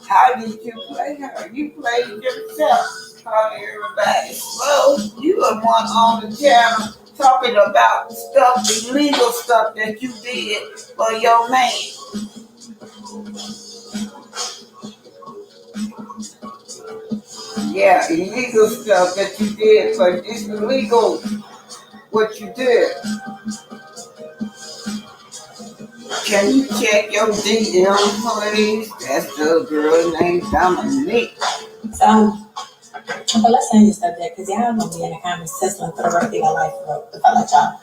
How did you play her? You played yourself. Calling everybody slow. You the one on the channel talking about stuff, illegal stuff that you did for your man. Yeah, illegal stuff that you did, but it's illegal what you did. Can you check your DM, please? That's the girl named Dominique. So let's change the subject because y'all gonna be in the comments sizzling for the rest of your life if I let y'all.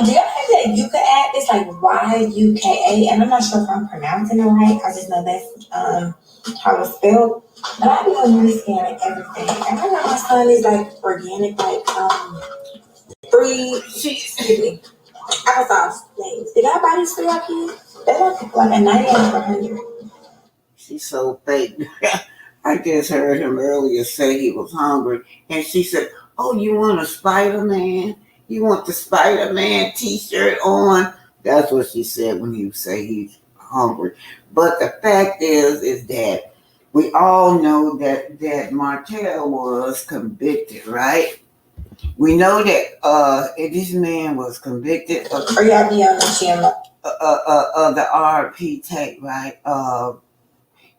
Do y'all have that Yuka app? It's like YUKA, and I'm not sure if I'm pronouncing it right. I just know that's how it's spelled. But I be on rescanning everything, and I know my son is like organic, like applesauce things. Did I buy these for y'all kids? They look like a 98 for 100. She's so fake. I just heard him earlier say he was hungry, and she said, "Oh, you want a Spider-Man? You want the Spider-Man T-shirt on?" That's what she said when he say he's hungry. But the fact is that we all know that Martell was convicted, right? We know that this man was convicted of the RP tape, right?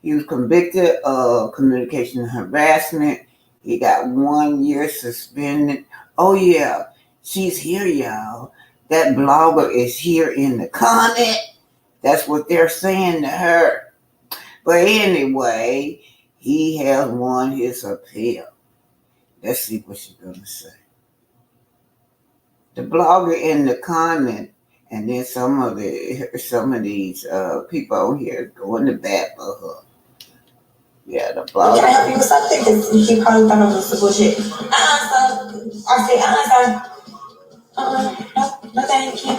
He was convicted of communication harassment. He got 1 year suspended. Oh yeah, she's here, y'all. That blogger is here in the comment. That's what they're saying to her. But anyway, he has won his appeal. Let's see what she's gonna say. The blogger in the comment, and then some of these people on here going to bat for her. Yeah, the blogger. Can I help you with something? Because he probably thought it was some bullshit. Son. I say, son. No, thank you.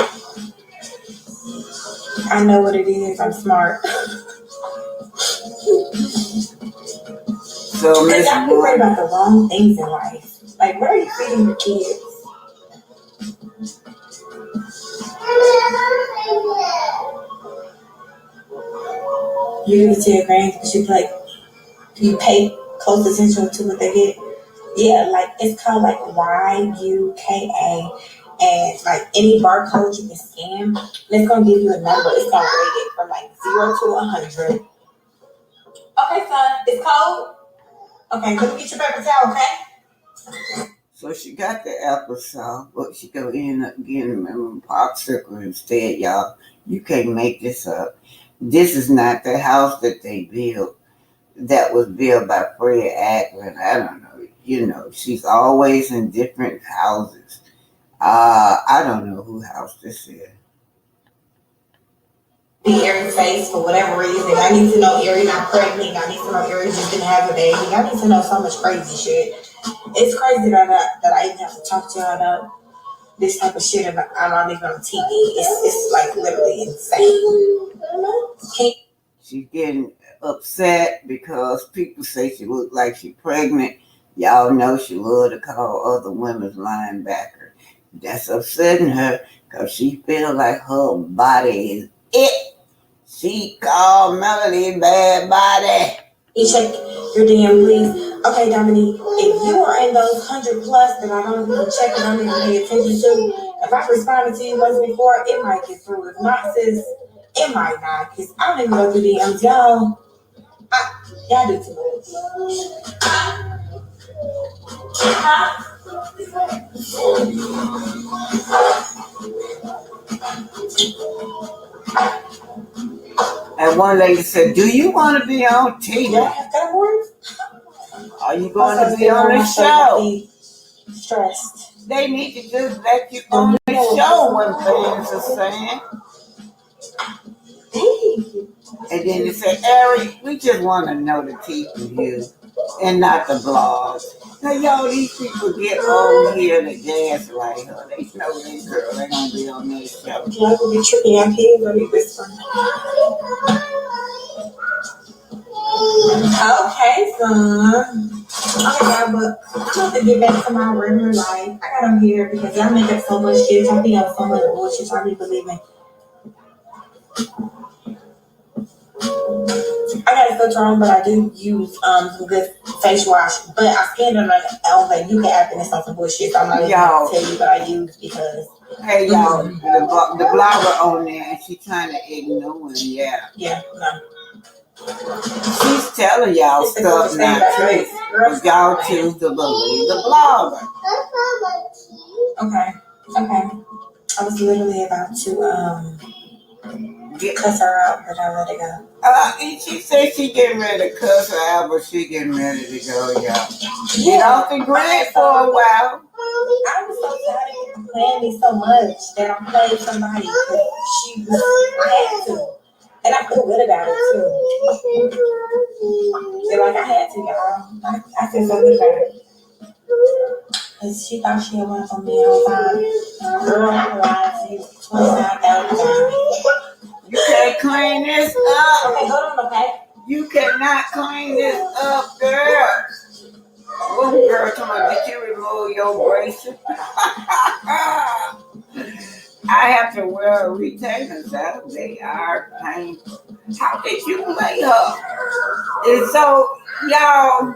I know what it is. I'm smart. So, Miss y'all be worried about the wrong things in life. Like, where are you feeding your kids? You give it to your grandkids, you pay close attention to what they get. Yeah, like it's called like YUKA, and like any barcode you can scan, and it's gonna give you a number. It's gonna rate it from like 0 to 100. Okay, son, it's cold. Okay, let me get your paper towel, okay? So she got the applesauce, but she gonna end up getting a popsicle instead, y'all. You can't make this up. This is not the house that they built. That was built by Fred Ackland. I don't know. You know, she's always in different houses. I don't know whose house this is. The Aries face for whatever reason. I need to know Aries not pregnant. I need to know Aries just didn't have a baby. I need to know so much crazy shit. It's crazy that I even have to talk to y'all about this type of shit. I'm not even on TV. It's like literally insane. She's getting upset because people say she look like she's pregnant. Y'all know she love to call other women's linebacker. That's upsetting her because she feel like her body is it. She called Melody bad body. You check your DM, please. Okay, Dominique, if you are in those 100 plus that I don't even check and I don't even pay attention to, if I responded to you once before, it might get through. If not, sis, it might not. Because I don't even go through DMs. Y'all do too much. one lady said, "Do you want to be on TV? Yeah, that works. Are you going to be on the show?" Stressed. They need to just let you on the show when fans are saying. And then they say, "Eric, we just want to know the people you and not the blogs." Now, y'all, these people get on here to gaslight her. They know this girl ain't going to be on this show. Yeah, I be tripping out here, but be whispering. Okay, son. Okay, y'all, but I'm about to get back to my regular life. I got on here because y'all make up so much shit. Y'all think of so much bullshit. Y'all be believing. I got a filter on, but I do use some good face wash. But I scanned it like I was like, you can add this on some bullshit. So I'm not even gonna tell you what I use because. Hey y'all, the blogger on there, and she trying to ignore him. Yeah. Yeah. No. She's telling y'all stuff not true, but y'all choose to believe the blogger. Okay. I was literally about to cuss her out, but I let it go. And she said she getting ready to cuss her out, but she getting ready to go, y'all. Get off the grid for a while. I was so tired of playing me so much that I played somebody because I had to. And I feel good about it too. Feel like I had to, y'all. I feel so good about it. Because she thought she had won from me all the time. Girl, I lied to you 29,000 times. You can't clean this up. Okay, hold on, okay? You cannot clean this up, girl. One girl told me, did you remove your braces? I have to wear retainers out. They are painful. How did you play her? And so, y'all,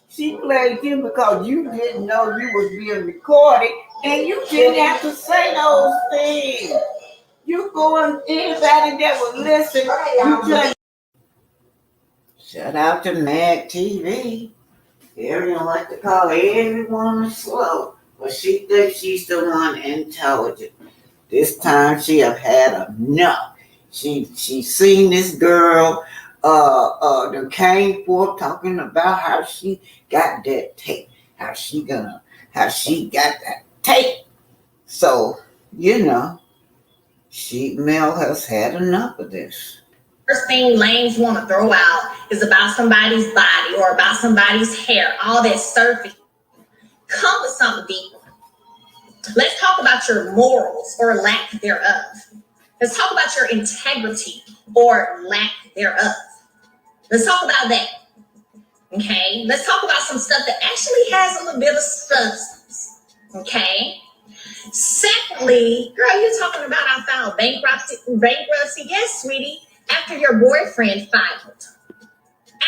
she played you because you didn't know you was being recorded, and you didn't have to say those things. You going, anybody that would listen, you just shout out to Mad TV. Everyone like to call everyone slow, but she thinks she's the one intelligent. This time she have had enough. She seen this girl that came forth talking about how she got that tape, how she got that tape. So, Mel has had enough of this. First thing lames want to throw out is about somebody's body or about somebody's hair, all that surface. Come with something deeper. Let's talk about your morals or lack thereof. Let's talk about your integrity or lack thereof. Let's talk about that. Okay? Let's talk about some stuff that actually has a little bit of substance. Okay? Secondly, girl, you're talking about I filed bankruptcy. Yes, sweetie. After your boyfriend filed.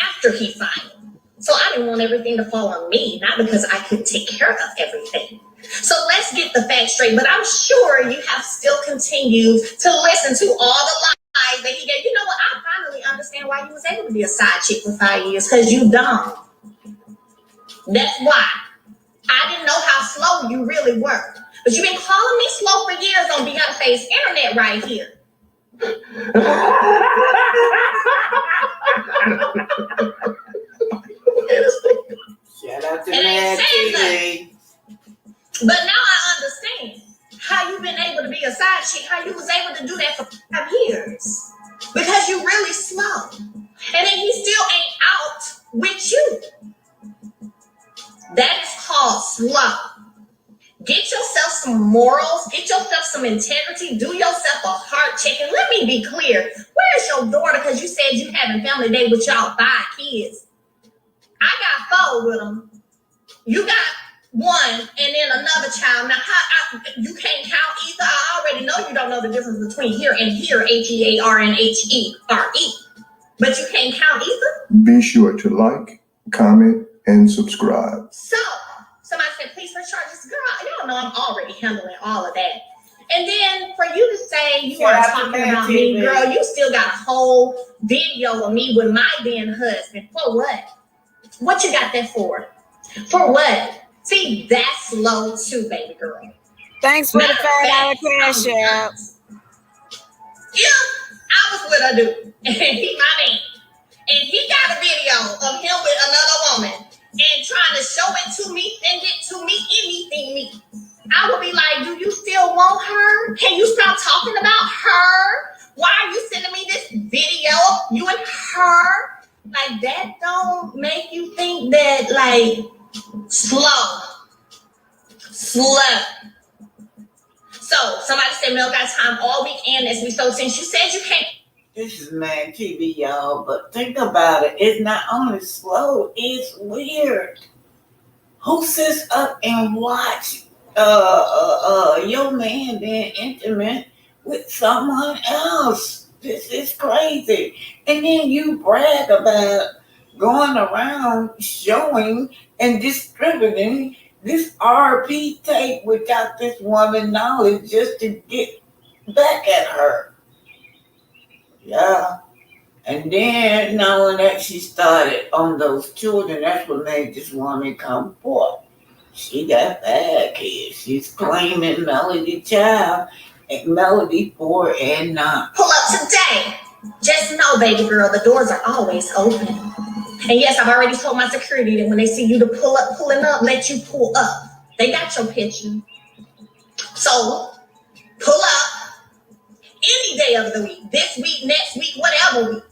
After he filed. So I didn't want everything to fall on me, not because I could take care of everything. So let's get the facts straight. But I'm sure you have still continued to listen to all the lies that he gave. You know what? I finally understand why you was able to be a side chick for 5 years, because you dumb. That's why. I didn't know how slow you really were. But you've been calling me slow for years on Beyonce's internet right here. Shout out to Mad TV. But now I understand how you've been able to be a side chick, how you was able to do that for 5 years. Because you're really slow. And then he still ain't out with you. That is called slow. Get yourself some morals, get yourself some integrity, do yourself a heart check. And let me be clear, where's your daughter? Because you said you having family day with y'all 5 kids. I got 4 with them. You got 1 and then another child. Now, you can't count either. I already know you don't know the difference between here and here, HEAR and HERE. But you can't count either. Be sure to like, comment, and subscribe. So, somebody said, please press charges. Girl, y'all know I'm already handling all of that. And then for you to say you are talking about me, girl, you still got a whole video of me with my then husband. For what? What you got that for? For what? See, that's low too, baby girl. Thanks for the $5 cash out. Yeah. I was with a dude, and he my man. And he got a video of him with another woman and trying to show it to me, send it to me, anything me. I would be like, do you still want her? Can you stop talking about her? Why are you sending me this video of you and her? Like, that don't make you think that, like, slow. So, somebody said Mel got time all weekend this week. So, since you said you can't. This is Mad TV, y'all, but think about it. It's not only slow, it's weird. Who sits up and watch your man being intimate with someone else? This is crazy. And then you brag about going around showing and distributing this RP tape without this woman's knowledge just to get back at her. Yeah. And then knowing that she started on those children, that's what made this woman come forth. She got bad kids. She's claiming Melody child, and Melody 4 and 9. Pull up today. Just know, baby girl, the doors are always open. And yes, I've already told my security that when they see you to pulling up, let you pull up. They got your picture. So, pull up any day of the week. This week, next week, whatever week.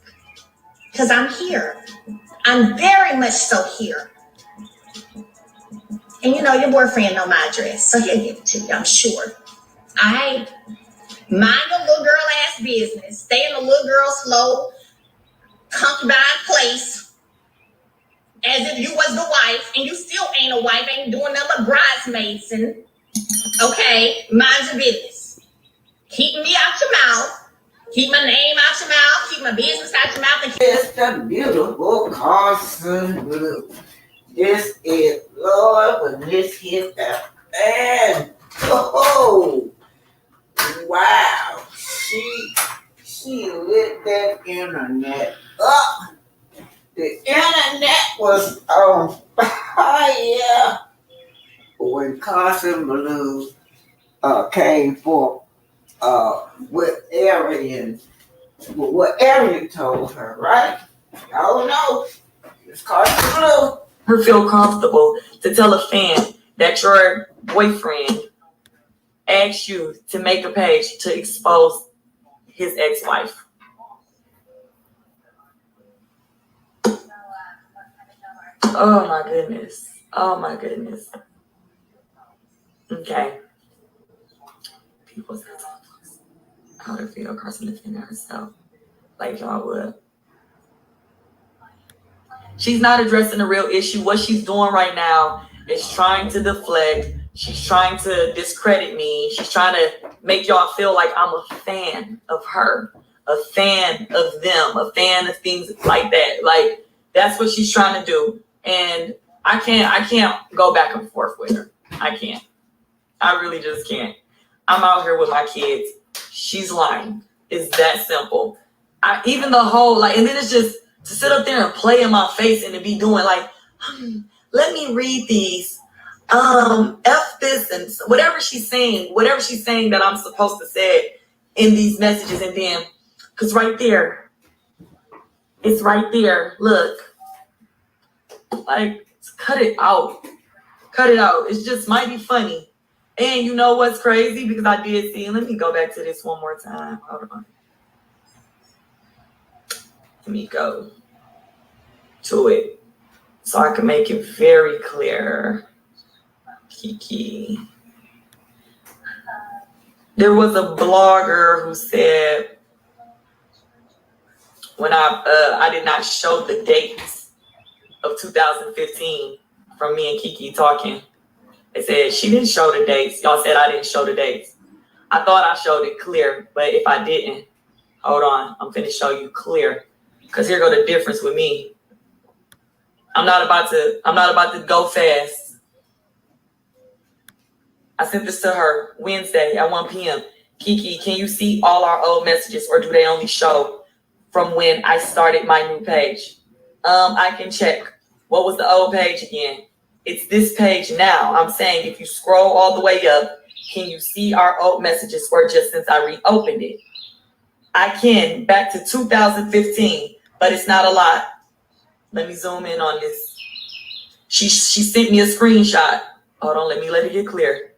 Because I'm here. I'm very much so here. And you know, your boyfriend know my address, so he'll give it to you, I'm sure. All right? Mind your little girl ass business. Stay in the little girl's slow, concubine place as if you was the wife, and you still ain't a wife, ain't doing nothing but bridesmaids. And okay, mind your business. Keep me out your mouth. Keep my name out your mouth. Keep my business out your mouth. And It's the beautiful Carson Blue. This is Lord when this hit the fan. Oh, wow. She lit that internet up. The internet was on fire when Carson Blue came forth with Arian, what Arian told her, right? Oh no, it's Carson Blue. Her feel comfortable to tell a fan that your boyfriend asked you to make a page to expose his ex-wife. Oh my goodness. Oh my goodness. Okay. People say how to feel Carson defending herself like y'all would. She's not addressing the real issue. What she's doing right now is trying to deflect. She's trying to discredit me. She's trying to make y'all feel like I'm a fan of her, a fan of them, a fan of things like that. Like, that's what she's trying to do. And I can't go back and forth with her. I can't. I really just can't. I'm out here with my kids. She's lying. It's that simple. Even the whole, like, and then it's just to sit up there and play in my face and to be doing like, let me read these, F this and whatever she's saying that I'm supposed to say in these messages. And then, because right there, it's right there. Look, like, cut it out. Cut it out. It just might be funny. And you know what's crazy? Because I did see, let me go back to this one more time. Hold on. Let me go to it so I can make it very clear. Kiki. There was a blogger who said when I did not show the dates of 2015 from me and Kiki talking. They said she didn't show the dates. Y'all said I didn't show the dates. I thought I showed it clear, but if I didn't, hold on, I'm finna show you clear. Because here go the difference with me. I'm not about to go fast. I sent this to her Wednesday at 1 p.m. Kiki, can you see all our old messages, or do they only show from when I started my new page? I can check. What was the old page again? It's this page now. I'm saying if you scroll all the way up, can you see our old messages or just since I reopened it? I can, back to 2015, but it's not a lot. Let me zoom in on this. She sent me a screenshot. Hold on, let it get clear.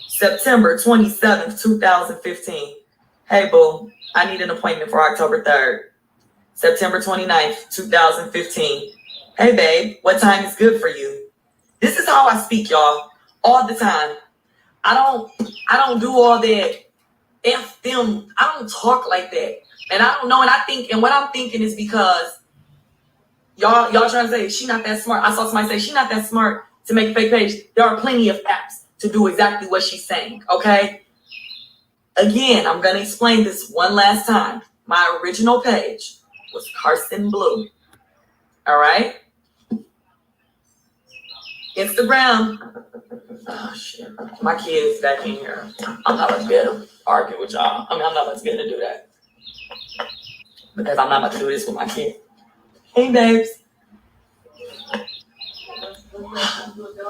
September 27th, 2015. Hey, boo, I need an appointment for October 3rd. September 29th, 2015. Hey, babe, what time is good for you? This is how I speak, y'all, all the time. I don't do all that. F them. I don't talk like that. And I don't know. And what I'm thinking is because y'all trying to say she not that smart. I saw somebody say she not that smart to make a fake page. There are plenty of apps to do exactly what she's saying. Okay. Again, I'm gonna explain this one last time. My original page was Carson Blue. All right. Instagram. Oh shit. My kids back in here. I'm not about to be able to argue with y'all. I'm not about to be able to do that. Because I'm not about to do this with my kid. Hey babes.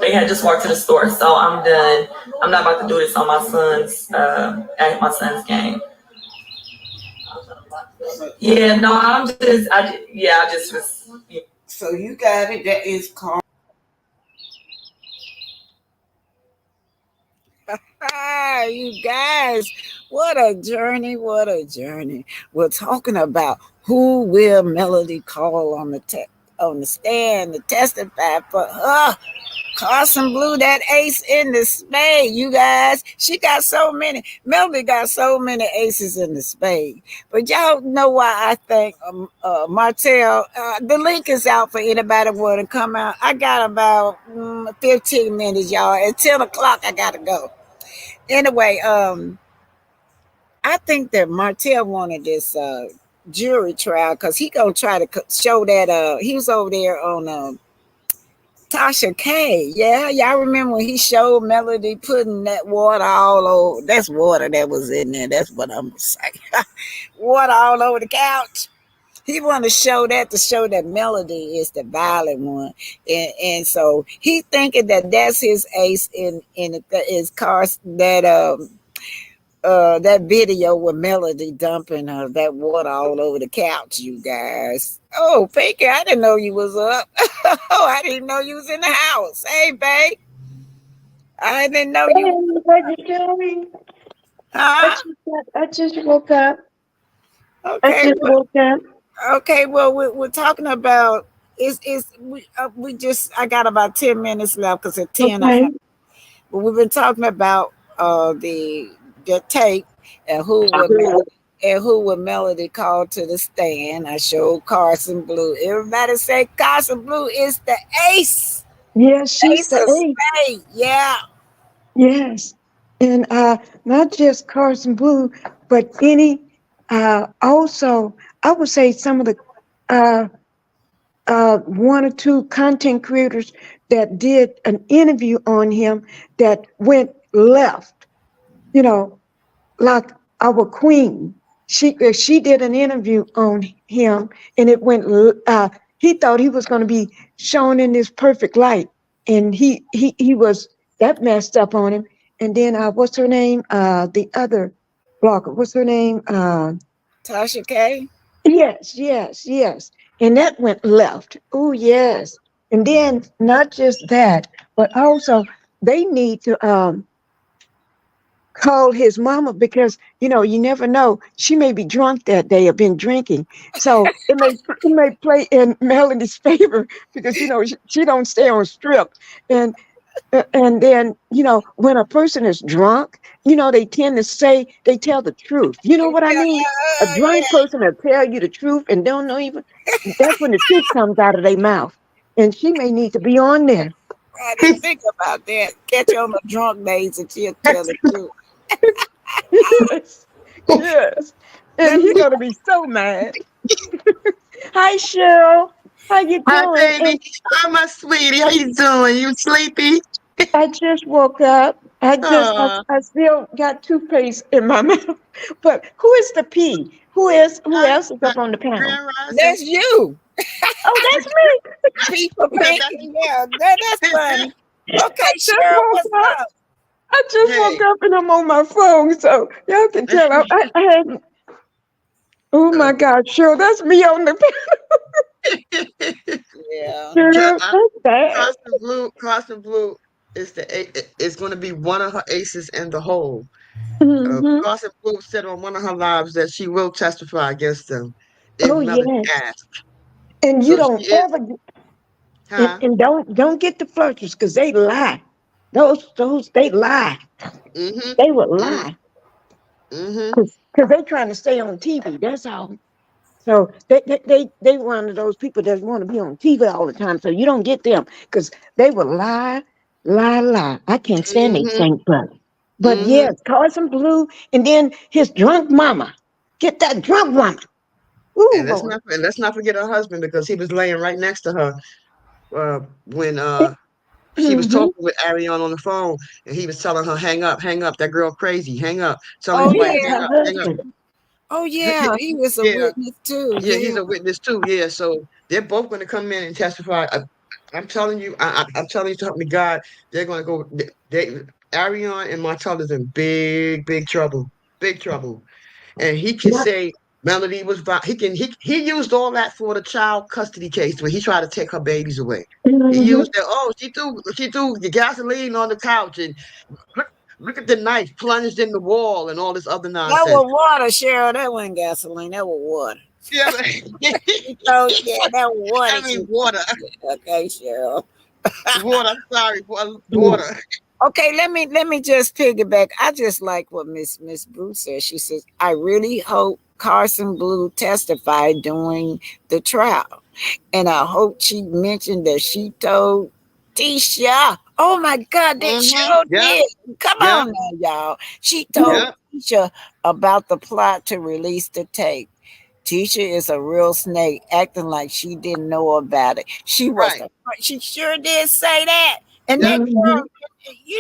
They had just walked to the store, so I'm done. I'm not about to do this on my son's at my son's game. Yeah, no, I just was. Yeah. So you got it. That is called. You guys, what a journey! What a journey! We're talking about who will Melody call on the stand to testify for her. Carson Blue, that ace in the spade, you guys. She got so many. Melody got so many aces in the spade. But y'all know why I think Martell, the link is out for anybody who want to come out. I got about 15 minutes, y'all. At 10 o'clock, I got to go. Anyway, I think that Martell wanted this jury trial because he going to try to show that he was over there on Tasha K. Yeah, y'all remember when he showed Melody putting that water all over? That's water that was in there. That's what I'm saying. Water all over the couch. He wanted to show that Melody is the violent one, and so he thinking that that's his ace in his car. That video with Melody dumping that water all over the couch, you guys. Oh, Pinky, I didn't know you was up. Oh, I didn't know you was in the house. Hey, babe. I didn't know you. Hey, what you doing? Huh? I just woke up. Okay. Well, we're talking about I got about 10 minutes left because at 10 Okay. but we've been talking about the tape and who would Melody call to the stand. I showed Carson Blue. Everybody say Carson Blue is the ace. Yes, she's Ace the of ace. spades. Yeah. Yes. And not just Carson Blue, but any also I would say some of the one or two content creators that did an interview on him that went left, you know, like our queen. She did an interview on him, and it went. He thought he was going to be shown in this perfect light, and he was that messed up on him. And then what's her name? The other blogger. What's her name? Tasha K. Yes. And that went left. Oh yes. And then not just that, but also they need to call his mama because you never know, she may be drunk that day or been drinking, so it may play in Melody's favor because she don't stay on strip. And then when a person is drunk, they tend to say they tell the truth. You know what I mean? A drunk person will tell you the truth and don't know even. That's when the truth comes out of their mouth, and she may need to be on there. I didn't think about that. Catch on the drunk days and she'll tell the truth. Yes. And he's gonna be so mad. Hi, Cheryl. How you doing? Hi, baby. Hi, my sweetie. How you doing? You sleepy? I just woke up. I still got toothpaste in my mouth. But who is the P? Who else is up on the panel? Grand Rising. That's you. Oh, that's me. People thinking, yeah, that's funny. Okay, Cheryl, what's up? I just woke up and I'm on my phone, so y'all can tell I hadn't Oh my God, sure, that's me on the Yeah. sure. That's bad. Carson Blue is going to be one of her aces in the hole. Hmm. Carson Blue said on one of her lives that she will testify against them if Oh Melody yes, asks. and you So she don't is, ever huh? and don't get the flirters because they lie. Those they lie. Mm-hmm. They will Mm-hmm. lie Mm-hmm. because they trying to stay on TV. That's all. So they one of those people that want to be on TV all the time. So you don't get them because they will lie, lie, lie. I can't stand they Mm-hmm. stink butt. But Mm-hmm. yes, Carson Blue, and then his drunk mama. Get that drunk mama. Ooh, Lord. And let's not forget her husband because he was laying right next to her when she was Mm-hmm. talking with Ariane on the phone, and he was telling her, hang up, that girl crazy, hang up, tell Oh anybody, Yes, yeah. her hang up. husband. Oh yeah. He was a Yeah, witness too. yeah, Yeah. he's a witness too. Yeah, so they're both going to come in and testify. I'm telling you, I'm telling you, to help me God, they're going to go. Ariane and Martell is in big trouble, big trouble. And he can Yep. say Melody was he used all that for the child custody case when he tried to take her babies away. He Mm-hmm. used that. Oh, she threw the gasoline on the couch and look look at the knife plunged in the wall and all this other That nonsense. was water, Cheryl. That wasn't gasoline. That was water. Yeah, Yeah, that was water. I mean water, Okay, Cheryl. water. I'm sorry, Yes. water. Okay, let me just piggyback. I just like what Miss Bruce says. She says, "I really hope Carson Blue testified during the trial, and I hope she mentioned that she told Tisha. Oh my God, that Mm-hmm. sure Yep. did. Come Yep. on now, y'all. She told Yep. Tisha about the plot to release the tape. Tisha is a real snake, acting like she didn't know about it. She was Right. the she sure did say that. And that Yep. Mm-hmm.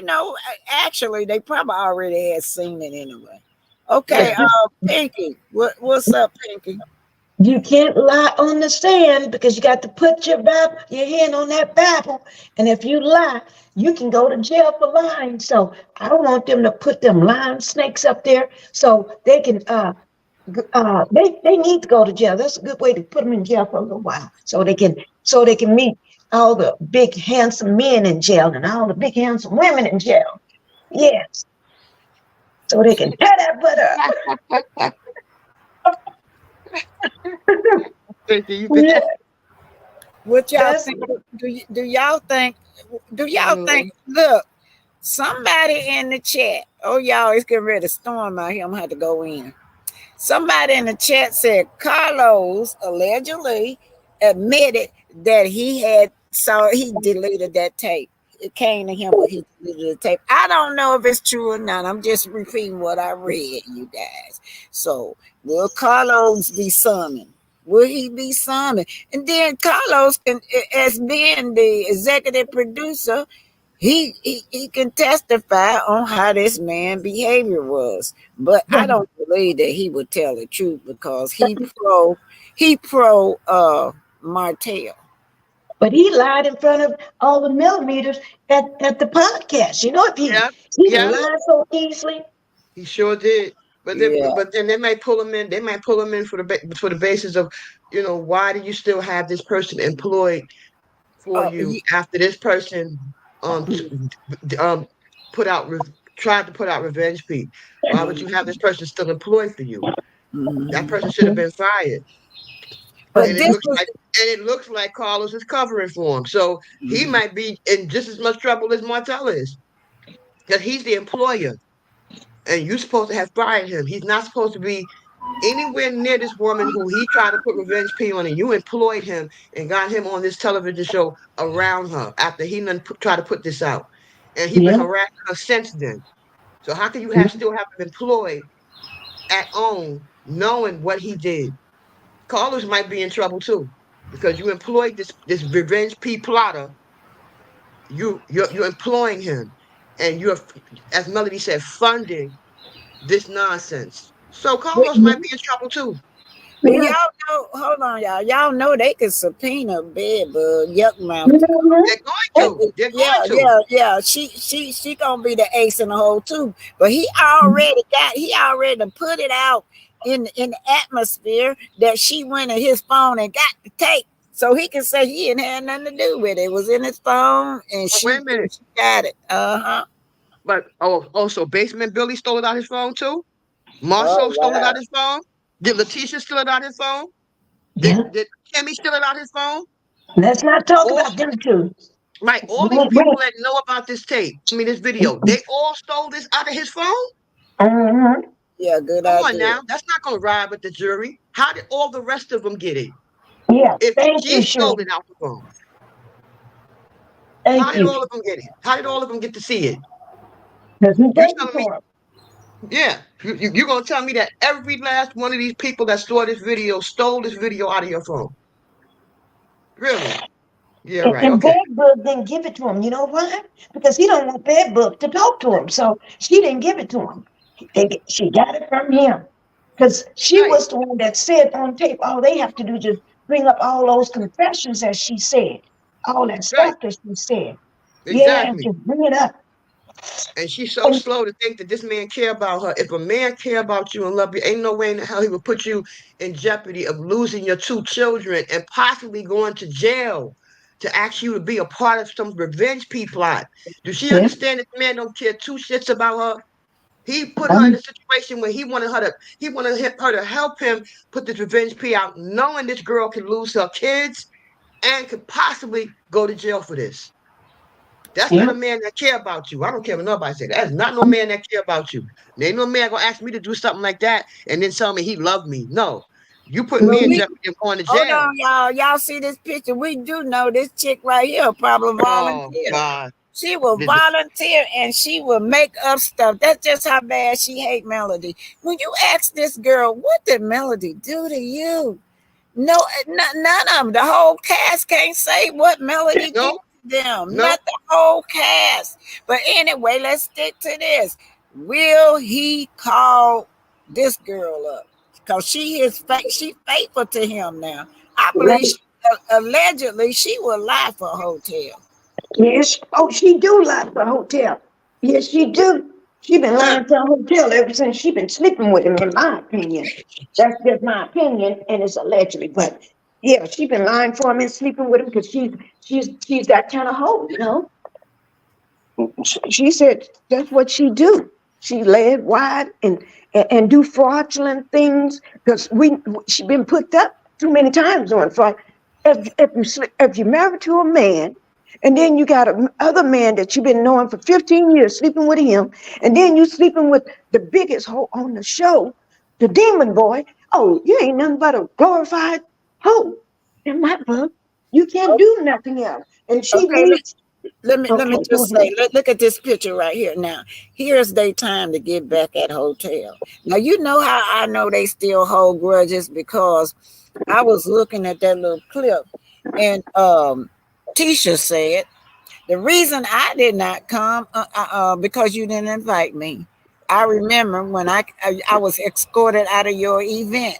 girl, actually, they probably already had seen it anyway. Okay, Yeah. Pinky, what's up, Pinky? You can't lie on the stand because you got to put your hand on that Bible. And if you lie, you can go to jail for lying. So I don't want them to put them lying snakes up there so they can they need to go to jail. That's a good way to put them in jail for a little while so they can meet all the big handsome men in jail and all the big handsome women in jail. Yes. So they can tear that butt up. Thinking you can. Yeah. What y'all That's think? Do y'all think? Do y'all Mm, think? Look, somebody in the chat. Oh, y'all, it's getting ready to storm out here. I'm gonna have to go in. Somebody in the chat said Carlos allegedly admitted that he deleted that tape. It came to him, but he deleted the tape. I don't know if it's true or not. I'm just repeating what I read, you guys. So will Carlos be summoned? Will he be summoned? And then Carlos can, as being the executive producer, he can testify on how this man behavior was, but I don't believe that he would tell the truth because he pro Martell. but he lied in front of all the millimeters at the podcast. You know, if yep. he can Yep. lie so easily. He sure did. Yeah. But then they might pull him in. They might pull him in for the basis of, why do you still have this person employed for you Ye- after this person um t- um put out tried to put out revenge, Pete? Why would you have this person still employed for you? That mhm. person should have been fired. But And it this looks was like Carlos is covering for him. So he mhm. might be in just as much trouble as Martell is. Because he's the employer. And you're supposed to have fired him. He's not supposed to be anywhere near this woman who he tried to put revenge P on, and you employed him and got him on this television show around her after he done tried to put this out. And he's been Yeah. harassing her since then. So how can you still have him employed at own, knowing what he did? Carlos might be in trouble too, because you employed this revenge P plotter. You're employing him, and you're, as Melody said, funding this nonsense. So Carlos might be in trouble too. Well, Yeah. y'all know. Hold on, y'all. Y'all know they could subpoena bedbug, yuck mouth. They're Mhm. going Uh, to. They're Yeah, going to. yeah, yeah. She gonna be the ace in the hole too. But he already put it out in the atmosphere that she went in his phone and got the tape. So he can say he didn't have nothing to do with it. It was in his phone and Oh, wait a minute. she got it. Uh-huh. But also Basement Billy stole it out his phone too. Oh Marshall stole it wow. out his phone. Did Letitia steal it out his phone? Yeah. Did Kimmy steal it out his phone? Let's not talk All about them two. right, all these Wait, people wait. that know about this tape, I mean this video, they all stole this out of his phone? Mhm. Yeah, good Come on idea. now, that's not gonna ride with the jury. How did all the rest of them get it? Yeah. If Thank she you, stole Shirley. it out the phone, how Thank did you. all of them get it? How did all of them get to see it? Because he You gave it telling to me, him. yeah, you gonna tell me that every last one of these people that saw this video stole this video out of your phone? Really? Yeah, right. And Okay. Bad Bug didn't give it to him. You know why? Because he don't want Bad Bug to talk to him. So she didn't give it to him. She got it from him. Because she Right. was the one that said on tape, all they have to do is just bring up all those confessions that she said, all that Right. stuff that she said. Yeah, and Exactly. just bring it up. And she's so And slow to think that this man care about her. If a man care about you and love you, ain't no way in hell he would put you in jeopardy of losing your two children and possibly going to jail to ask you to be a part of some revenge plot. Does she yeah, understand this man don't care two shits about her? He put her in a um, situation where he wanted her to help him put this revenge plea out, knowing this girl could lose her kids and could possibly go to jail for this. That's not yeah, a man that care about you. I don't care what nobody say. That's not no man that care about you. There ain't no man gonna ask me to do something like that and then tell me he loved me. No, you put me in no, We jeopardy of going to hold jail. on, y'all. Y'all see this picture? We do know this chick right here, a problem Oh volunteer. God, She will Did- volunteer and she will make up stuff. That's just how bad she hate Melody. When you ask this girl, what did Melody do to you? No, none of them. The whole cast can't say what Melody did no, to them. no. Not the whole cast. But anyway, let's stick to this. Will he call this girl up? Because she faithful to him now. I believe right. allegedly she will lie for a hotel. Yes. Oh, she do lie for a hotel. Yes, she do. She been Huh. lying to a hotel ever since she been sleeping with him, in my opinion. That's just my opinion, and it's allegedly. But yeah, she been lying for him and sleeping with him because she's that kind of hoe, you know. She said that's what she do. She lay it wide and do fraudulent things because she been put up too many times on fraud. If you married to a man and then you got a other man that you've been knowing for 15 years sleeping with him, and then you sleeping with the biggest hoe on the show, the demon boy. Oh, you ain't nothing but a glorified hoe in my book. You can't do nothing else. And she Okay, needs. let me Okay, go just ahead. say, look at this picture right here. Now, here's their time to get back at hotel. Now, you know how I know they still hold grudges because I was looking at that little clip, and Tisha said the reason I did not come because you didn't invite me. I remember when I was escorted out of your event.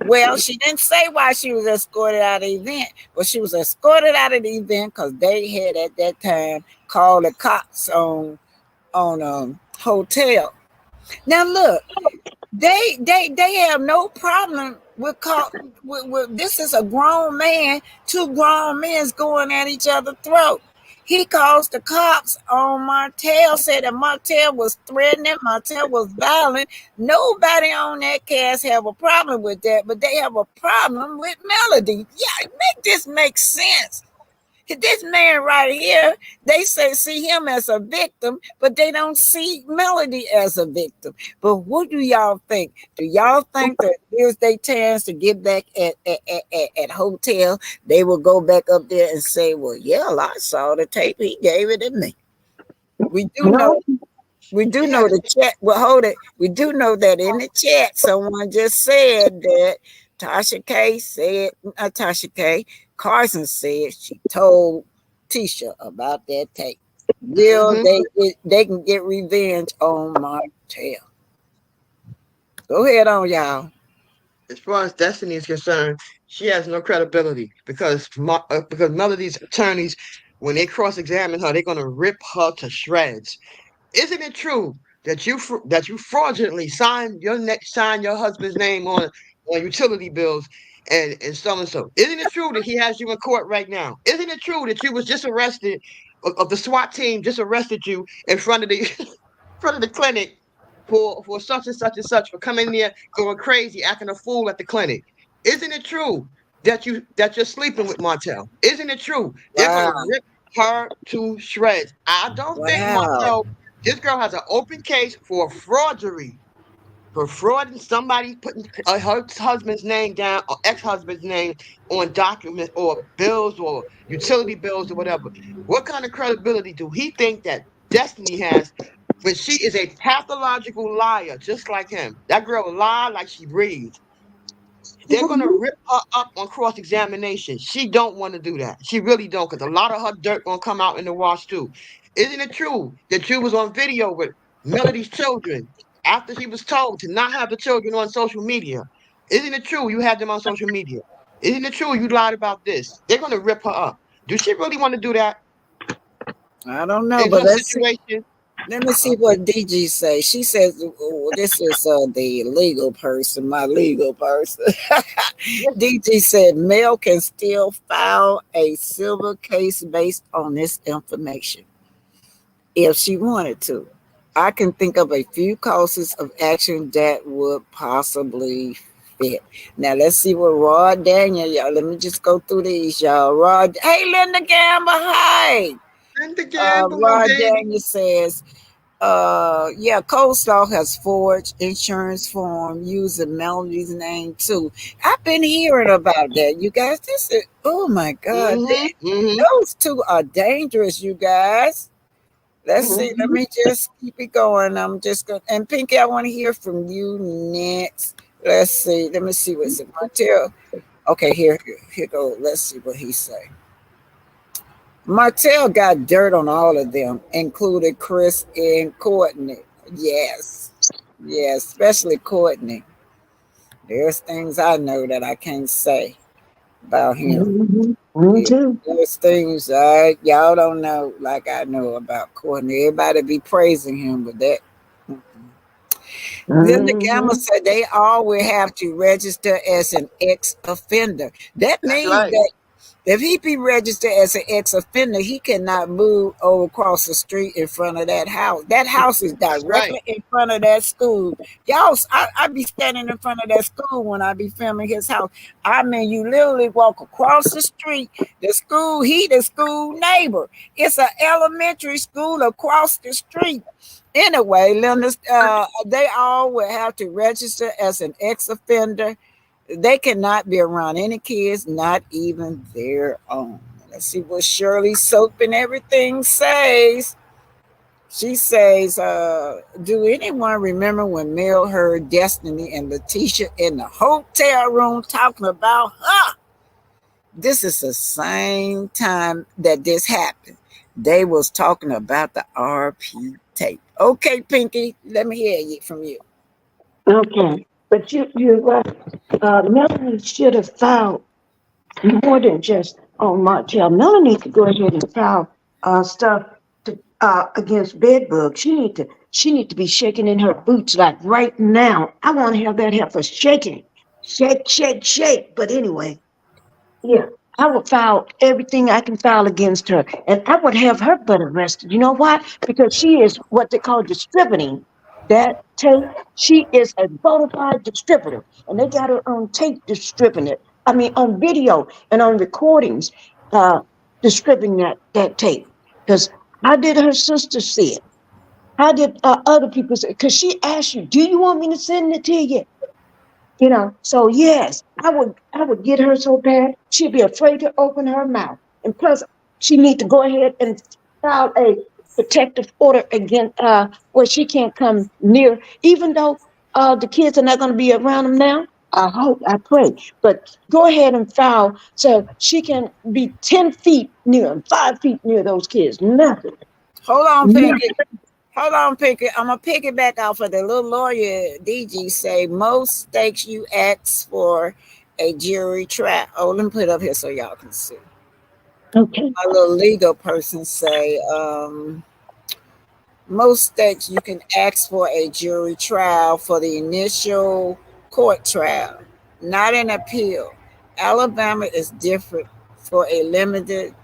Well, she didn't say why she was escorted out of the event, but she was escorted out of the event because they had at that time called the cops on hotel. Now look, they have no problem with call with this is a grown man, two grown men's going at each other's throat. He calls the cops on Martell, said that Martell was threatening, Martell was violent. Nobody on that cast have a problem with that, but they have a problem with Melody. Yeah, make this make sense. This man right here, they say see him as a victim, but they don't see Melody as a victim. But what do y'all think? Do y'all think that here's their chance to get back at hotel? They will go back up there and say, "Well, yeah, I saw the tape. He gave it to me." We do No, know. We do Yeah, know the chat. Well, hold it. We do know that in the chat, someone just said that Tasha K said, not Tasha K, Carson said she told Tisha about that tape. Will hmm they can get revenge on Martell? Go ahead on, y'all. as far as Destiny is concerned, she has no credibility because Melody's attorneys, when they cross-examine her, they're gonna rip her to shreds. Isn't it true that you fraudulently signed your husband's name on utility bills and so and so. Isn't it true that he has you in court right now? Isn't it true that you was just arrested of the SWAT team just arrested you in front of the front of the clinic for such and such and such for coming there going crazy, acting a fool at the clinic? Isn't it true that you're sleeping with Martell? Isn't it true? They're Wow. gonna rip her to shreds. I don't think Wow. Martell. This girl has an open case for forgery, for fraud and somebody putting her husband's name down or ex-husband's name on documents or bills or utility bills or whatever. What kind of credibility do he think that Destiny has when she is a pathological liar just like him? That girl lied like she breathes. They're gonna rip her up on cross-examination. She don't want to do that. She really don't, because a lot of her dirt gonna come out in the wash too. Isn't it true that you was on video with Melody's children after she was told to not have the children on social media? Isn't it true you had them on social media? Isn't it true you lied about this? They're gonna rip her up. Do she really want to do that I don't know, in but her let's see. situation? Let me see what DG say. She says, oh, this is the legal person, my legal person. DG said, Mel can still file a civil case based on this information if she wanted to. I can think of a few causes of action that would possibly fit. Now let's see what Rod Daniel, y'all. Let me just go through these, y'all. Hey, Linda Gamble, hi. And the gambler, Rod baby. Daniel says, yeah, Coleslaw has forged insurance form using Melody's name too. I've been hearing about that, you guys. This is, oh my God, Mm-hmm. those two are dangerous, you guys. Let's see. Let me just keep it going. I'm just going, and Pinky, I want to hear from you next. Let's see. Let me see what's it. Martell. Okay, here go. Let's see what he say. Martell got dirt on all of them, including Chris and Courtney. Yes. Yes, especially Courtney. There's things I know that I can't say about him. Me Yeah, too. there's things y'all don't know like I know about Courtney. Everybody be praising him, but that. Then the Gamma Mhm. said they all will have to register as an ex-offender. That That's means right. that if he be registered as an ex-offender, he cannot move over across the street in front of that house. That house is That's right. directly in front of that school. Y'all, I be standing in front of that school when I be filming his house. I mean, you literally walk across the street. The school, he the school neighbor. It's an elementary school across the street. Anyway, Linda, they all will have to register as an ex-offender. They cannot be around any kids, not even their own. Let's see what Shirley Soap and everything says. She says, do anyone remember when Mel heard Destiny and Letitia in the hotel room talking about her? This is the same time that this happened. They was talking about the RP tape. Okay, Pinky, let me hear it from you. Okay, but you're right. Melanie should have filed more than just on Martell. Melanie could go ahead and file stuff against bedbugs. She need to be shaking in her boots like right now. I want to have that heifer shaking, shake, shake, shake. But anyway, yeah, I would file everything I can file against her, and I would have her butt arrested. You know why? Because she is what they call distributing that tape. She is a bona fide distributor, and they got her on tape distributing it. I mean, on video and on recordings, uh, distributing that tape. Because how did her sister see it? How did other people say? Because she asked you, "Do you want me to send it to you?" So yes, I would get her so bad she'd be afraid to open her mouth. And plus, she need to go ahead and file a protective order against where she can't come near, even though the kids are not going to be around them now. I hope, I pray, but go ahead and file so she can be 10 feet near, 5 feet near those kids. Nothing. Hold on, Pinky. Nothing. Hold on, Pinky. I'm gonna pick it back off of the little lawyer DG say most stakes you ask for a jury trial. Oh, let me put it up here so y'all can see. Okay. My little legal person say, Most states you can ask for a jury trial for the initial court trial, not an appeal. Alabama is different for a limited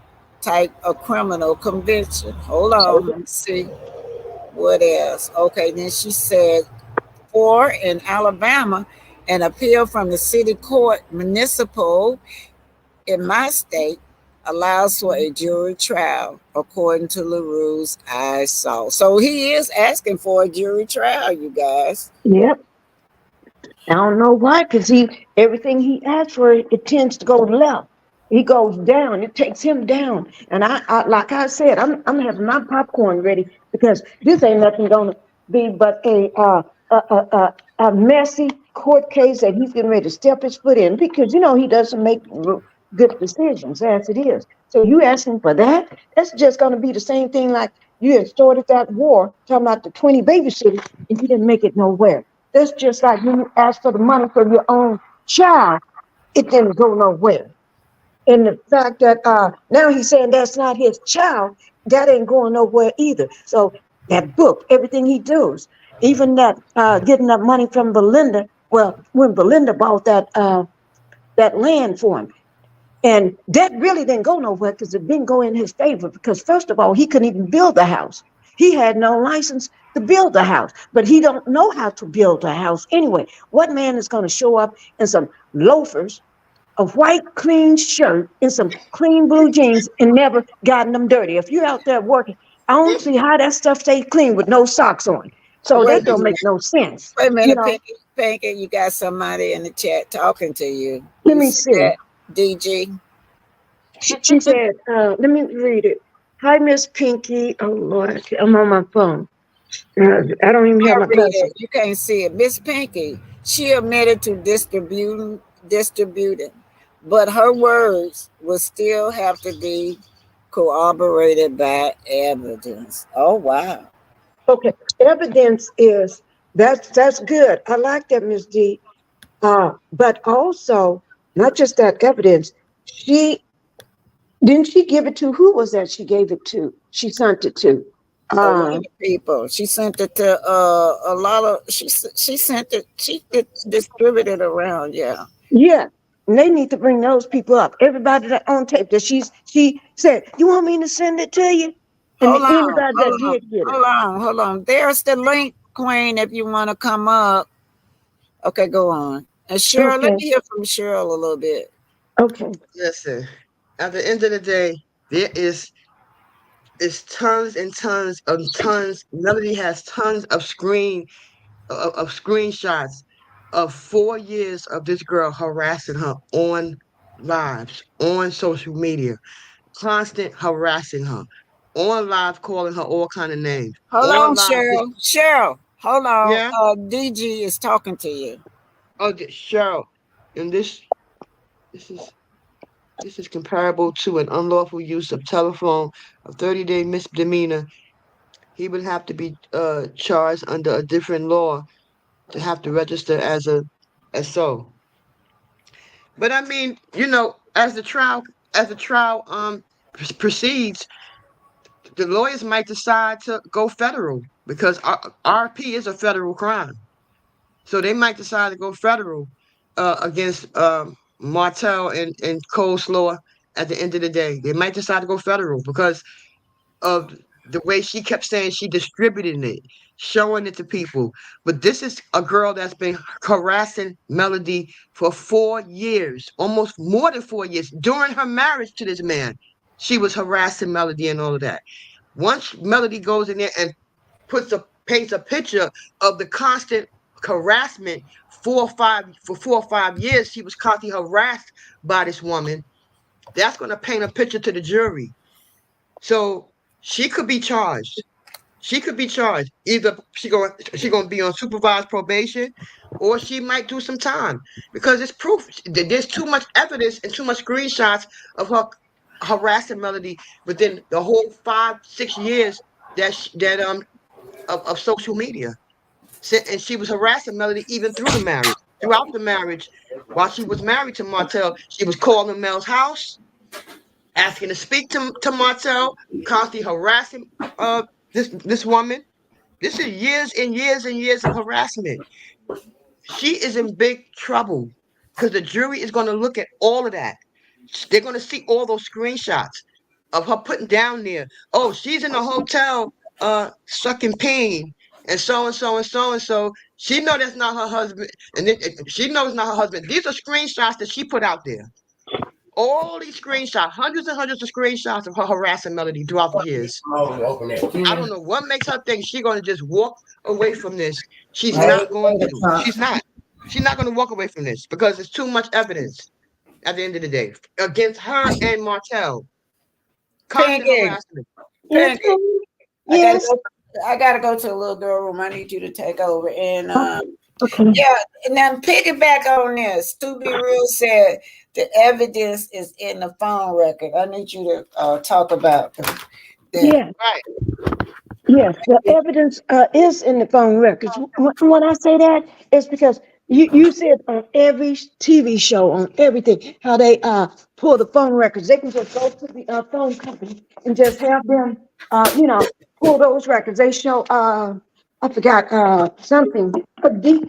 type of criminal conviction. Hold on, let me see what else. Okay, then she said, for in Alabama, an appeal from the city court municipal in my state allows for a jury trial according to the rules I saw. So he is asking for a jury trial, you guys. Yep. I don't know why, because everything he asks for, it tends to go left. He goes down. It takes him down. And like I said, I'm having my popcorn ready because this ain't nothing gonna be but a messy court case that he's getting ready to step his foot in because he doesn't make good decisions as it is. So you asking for that? That's just gonna be the same thing like you had started that war talking about the 20 babysitters and you didn't make it nowhere. That's just like when you ask for the money for your own child, it didn't go nowhere. And the fact that now he's saying that's not his child, that ain't going nowhere either. So that book, everything he does, even that getting that money from Belinda. Well, when Belinda bought that land for him, and that really didn't go nowhere because it didn't go in his favor. Because first of all, he couldn't even build a house. He had no license to build a house, but he don't know how to build a house anyway. What man is going to show up in some loafers, a white clean shirt, and some clean blue jeans and never gotten them dirty? If you're out there working, I don't see how that stuff stays clean with no socks on. So Wait that a don't make minute. no sense. Wait a You minute, know, Pinky. Pinky, you got somebody in the chat talking to you. let You me see see. that, DG? She said, let me read it. Hi, Miss Pinky. Oh, Lord, I'm on my phone. I don't even have I my read glasses. it. You can't see it. Miss Pinky, she admitted to distributing, but her words will still have to be corroborated by evidence. Oh wow. Okay, evidence is that's good. I like that, Miss D. But also, not just that evidence. She didn't she give it to who was that? She gave it to. She sent it to. A lot Uh, of people. She sent it to a lot of. She sent it. She could distribute it around. Yeah. yeah. And they need to bring those people up. Everybody that on tape that she said, "You want me to send it to you?" And Hold on. anybody that Hold on. did get it. Hold on. Hold on. There's the link, Queen. If you want to come up. Okay, go on. And Cheryl, let Okay. me hear from Cheryl a little bit. Okay. Listen, at the end of the day, there is tons and tons of tons. Melody has tons of screenshots of 4 years of this girl harassing her on lives, on social media, constant harassing her, on live calling her all kind of names, Hold on, on live. Cheryl. Cheryl, hold on. Yeah. DG is talking to you. Oh, Cheryl, and this is this is comparable to an unlawful use of telephone, a 30-day misdemeanor. He would have to be charged under a different law to have to register as so. But I mean, as the trial proceeds, the lawyers might decide to go federal because RP is a federal crime. So they might decide to go federal against Martell and Coleslaw at the end of the day. They might decide to go federal because of the way she kept saying she distributed it, showing it to people. But this is a girl that's been harassing Melody for 4 years, almost more than 4 years. During her marriage to this man, she was harassing Melody and all of that. Once Melody goes in there and paints a picture of the constant harassment, 4 or 5 years, she was constantly harassed by this woman. That's going to paint a picture to the jury. So she could be charged. She could be charged. Either she gonna be on supervised probation, or she might do some time because it's proof. There's too much evidence and too much screenshots of her harassing Melody within the whole 5, 6 years of social media. And she was harassing Melody even through the marriage. Throughout the marriage, while she was married to Martell, she was calling Mel's house, asking to speak to Martell, constantly harassing this woman. This is years and years and years of harassment. She is in big trouble because the jury is going to look at all of that. They're going to see all those screenshots of her putting down there. Oh, she's in a hotel, sucking pain, and so and so and so and so. She know that's not her husband, and she knows it's not her husband. These are screenshots that she put out there. All these screenshots, hundreds and hundreds of screenshots of her harassing Melody throughout the years. I don't know what makes her think she's going to just walk away from this. She's not going to. She's not. She's not going to walk away from this because it's too much evidence at the end of the day against her and Martell. Constant Pinky, harassment. Yes, Pinky, ma'am. I gotta Yes. go. I gotta go to a little girl room. I need you to take over. And Okay. yeah, now piggyback on this. To be real said, the evidence is in the phone record. I need you to talk about that. Yeah. Right. Yes, the evidence is in the phone records. When I say that, it's because you said on every TV show, on everything, how they pull the phone records. They can just go to the phone company and just have them, pull those records. They show, I forgot something, but D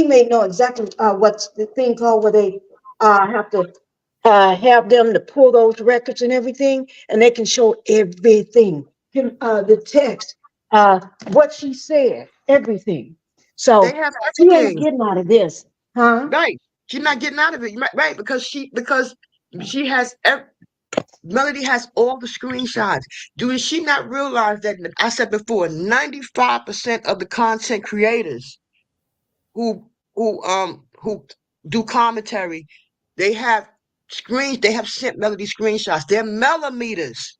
may know exactly what's the thing called where they have to have them to pull those records and everything, and they can show everything the text, what she said, everything. They So have she ain't everything. getting out of this, huh? Right. She's not getting out of it. Right. Because she has Melody has all the screenshots. Do she not realize that I said before, 95% of the content creators who do commentary, they have they have sent Melody screenshots. They're millimeters.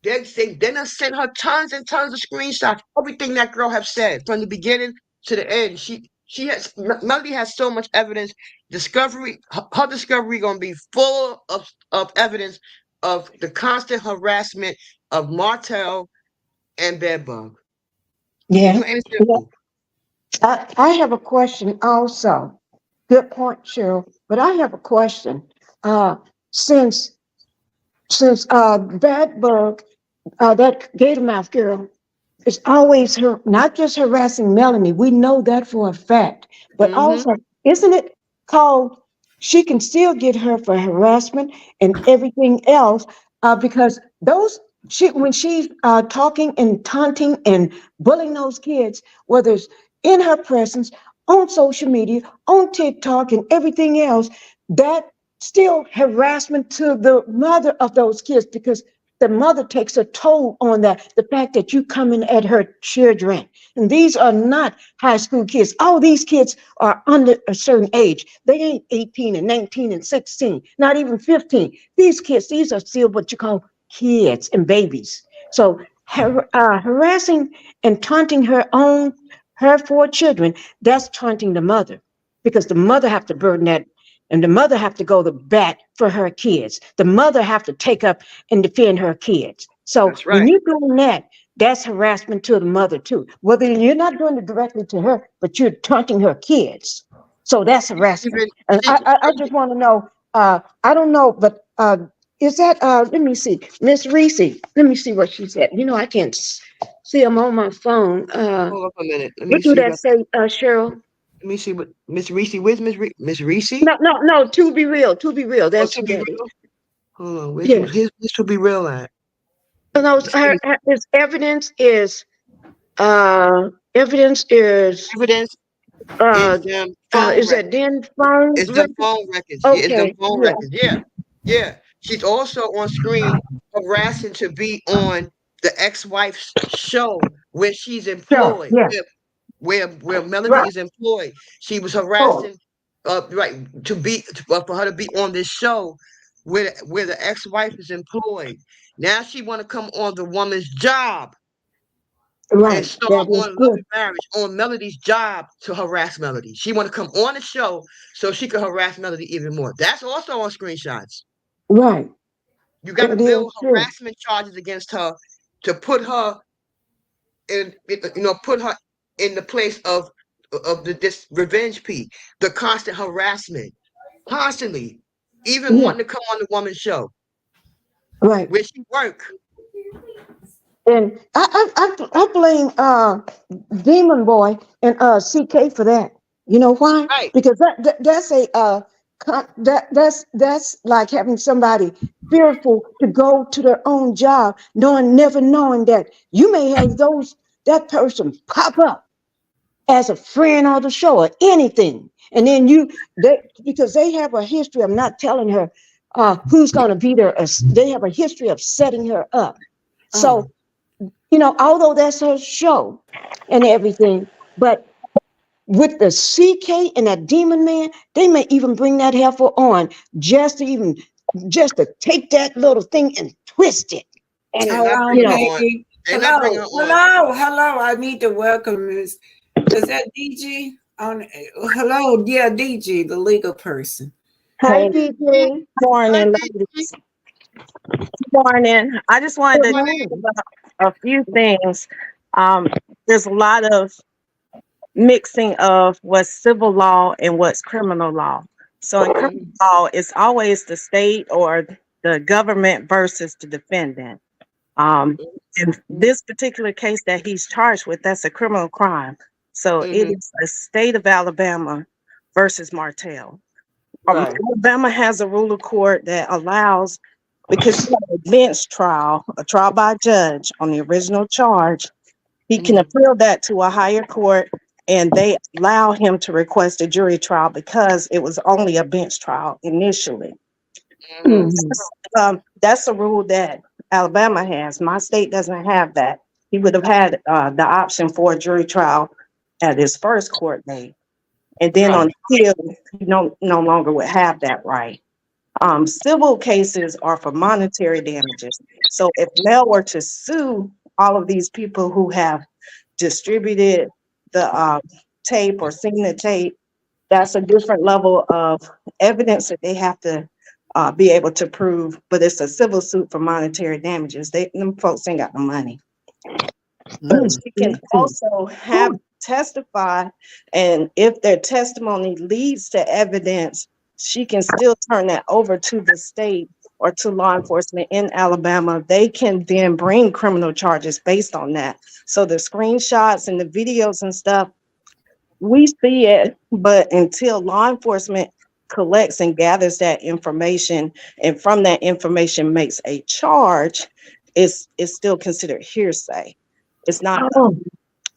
They done sent her tons and tons of screenshots. Everything that girl have said from the beginning to the end. She has Melody has so much evidence. Her discovery gonna be full of evidence of the constant harassment of Martell and Bedbug. Yeah. Plain and Yeah. simple. I have a question also. Good point, Cheryl. But I have a question. Uh, since Bad Bug, that Gator Mouth girl, it's always her, not just harassing Melanie. We know that for a fact. But Mm-hmm. also, isn't it called? She can still get her for harassment and everything else because those she when she's talking and taunting and bullying those kids, whether it's in her presence, on social media, on TikTok, and everything else, that still harassment to the mother of those kids because the mother takes a toll on that. The fact that you coming at her children, and these are not high school kids. All these kids are under a certain age. They ain't 18 and 19 and 16, not even 15. These kids, these are still what you call kids and babies. So harassing and taunting her four children, that's taunting the mother because the mother have to burden that and the mother have to go to bat for her kids. The mother have to take up and defend her kids. So That's when right. you're doing that, that's harassment to the mother too. Whether you're not doing it directly to her, but you're taunting her kids. So that's harassment. Even And she's I just want to know, I don't know, but is that, let me see, Miss Reese, let me see what she said. I can't see them on my phone. hold up a minute. Let me What do see that what say, Cheryl? let me see what Miss Reese. Where's Miss Reese? No, no, no, to be real, to be real. Oh, That's to who be that is. real. Hold on. Yeah. This to be real at. And those Let's see. his evidence Evidence uh is them phone is records. that then phone It's them record? phone records. Yeah, it's them Okay, phone yeah, records. Yeah, yeah. She's also on screen harassing to be on the ex-wife's show where she's sure, employed, yeah, where Melody right, is employed. She was oh, harassing, right, for her to be on this show where the ex-wife is employed. Now she want to come on the woman's job and right. star That is on Love good. and Marriage on Melody's job to harass Melody. She want to come on the show so she can harass Melody even more. That's also on screenshots. Right, You got to that is build true. harassment charges against her to put her put her in the place of this revenge P, the constant harassment, constantly, even Yeah, wanting to come on the woman's show right. where she work. And I blame Demon Boy and CK for that. You know why? Right. Because that's a that's like having somebody fearful to go to their own job, never knowing that you may have that person pop up as a friend on the show or anything, and then because they have a history of not telling her who's going to be there. They have a history of setting her up. So although that's her show and everything, but with the CK and that demon man, they may even bring that heifer on just to take that little thing and twist it. They're And Oh, not bringing her know, on. okay. They're not bringing her on. Hello. I need to welcome Miss. Is that DG on? Hello, yeah, DG, the legal person. hey Hey, DJ. Hi, morning, DG. ladies. Morning. I just wanted Good to morning. talk about a few things. Um, there's a lot of mixing of what's civil law and what's criminal law. So in criminal law, it's always the state or the government versus the defendant. Um, in this particular case that he's charged with, that's a criminal crime. So it Mm-hmm. is the state of Alabama versus Martell. Right. Alabama has a rule of court that allows, because you have a bench trial, a trial by judge on the original charge, he can Mm-hmm. appeal that to a higher court, and they allow him to request a jury trial because it was only a bench trial initially. Mm-hmm. That's a rule that Alabama has. My state doesn't have that. He would have had the option for a jury trial at his first court date. And then Right. on appeal, he no longer would have that right. Civil cases are for monetary damages. So if Mel were to sue all of these people who have distributed the tape or seen the tape, that's a different level of evidence that they have to be able to prove. But it's a civil suit for monetary damages. Them folks ain't got no money. But Mm. she can also have testify, and if their testimony leads to evidence, she can still turn that over to the state or to law enforcement in Alabama. They can then bring criminal charges based on that. So the screenshots and the videos and stuff, we see it, but until law enforcement collects and gathers that information, and from that information makes a charge, it's still considered hearsay. It's not Oh,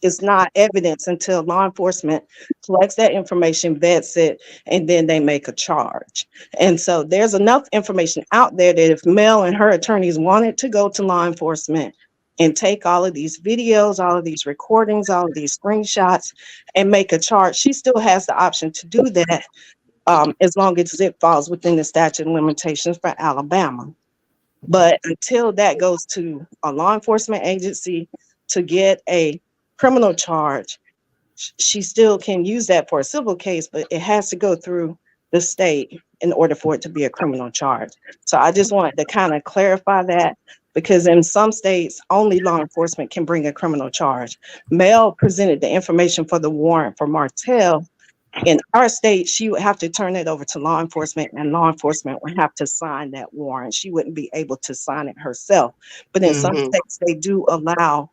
it's not evidence until law enforcement collects that information, vets it, and then they make a charge. And so there's enough information out there that if Mel and her attorneys wanted to go to law enforcement and take all of these videos, all of these recordings, all of these screenshots, and make a charge, she still has the option to do that, as long as it falls within the statute of limitations for Alabama. But until that goes to a law enforcement agency to get a criminal charge, she still can use that for a civil case, but it has to go through the state in order for it to be a criminal charge. So I just wanted to kind of clarify that, because in some states, only law enforcement can bring a criminal charge. Mel presented the information for the warrant for Martell. In our state, she would have to turn it over to law enforcement, and law enforcement would have to sign that warrant. She wouldn't be able to sign it herself. But in some Mm-hmm. states, they do allow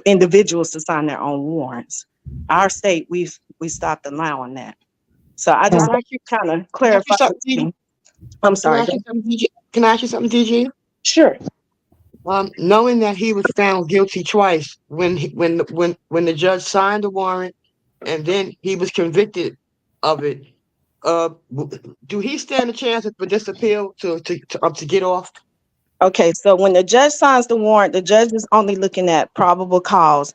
individuals to sign their own warrants. Our state, we stopped allowing that. So I Can just I want ask you, to kind of can I ask you clarify. something, DG? I'm Can I sorry. ask you something, DG? Can I ask you something, DG? Sure. Knowing that he was found guilty twice when the judge signed the warrant and then he was convicted of it, do he stand a chance for this appeal to get off? Okay. So when the judge signs the warrant, the judge is only looking at probable cause.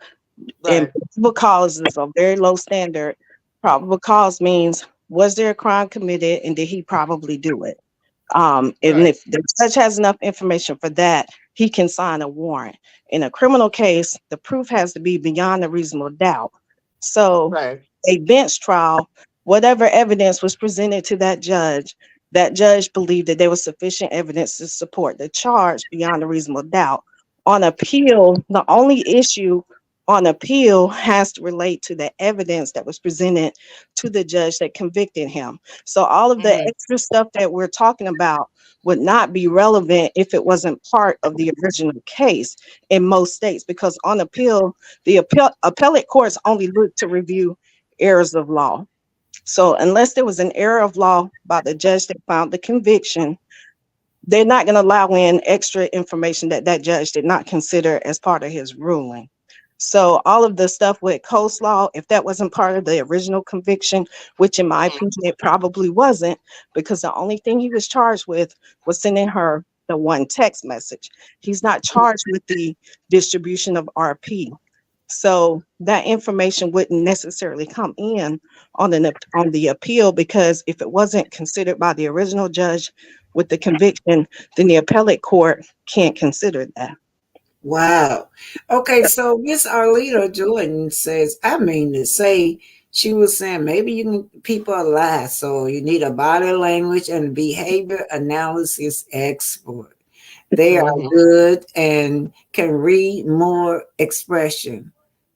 And Right. probable cause is a very low standard. Probable cause means, was there a crime committed and did he probably do it? And Right. if the judge has enough information for that, he can sign a warrant. In a criminal case, the proof has to be beyond a reasonable doubt. So Right. a bench trial, whatever evidence was presented to that judge believed that there was sufficient evidence to support the charge beyond a reasonable doubt. On appeal, the only issue on appeal has to relate to the evidence that was presented to the judge that convicted him. So all of the Mhm. extra stuff that we're talking about would not be relevant if it wasn't part of the original case in most states, because on appeal, the appellate courts only look to review errors of law. So unless there was an error of law by the judge that found the conviction, they're not going to allow in extra information that that judge did not consider as part of his ruling. So all of the stuff with coleslaw, if that wasn't part of the original conviction, which in my opinion it probably wasn't, because the only thing he was charged with was sending her the one text message. He's not charged with the distribution of RP. So that information wouldn't necessarily come in on the appeal, because if it wasn't considered by the original judge with the conviction, then the appellate court can't consider that. Wow. Okay, so Miss Arlita Jordan says, I mean to say, she was saying maybe you can people are lie, so you need a body language and behavior analysis expert. They are Mhm. good and can read more expression.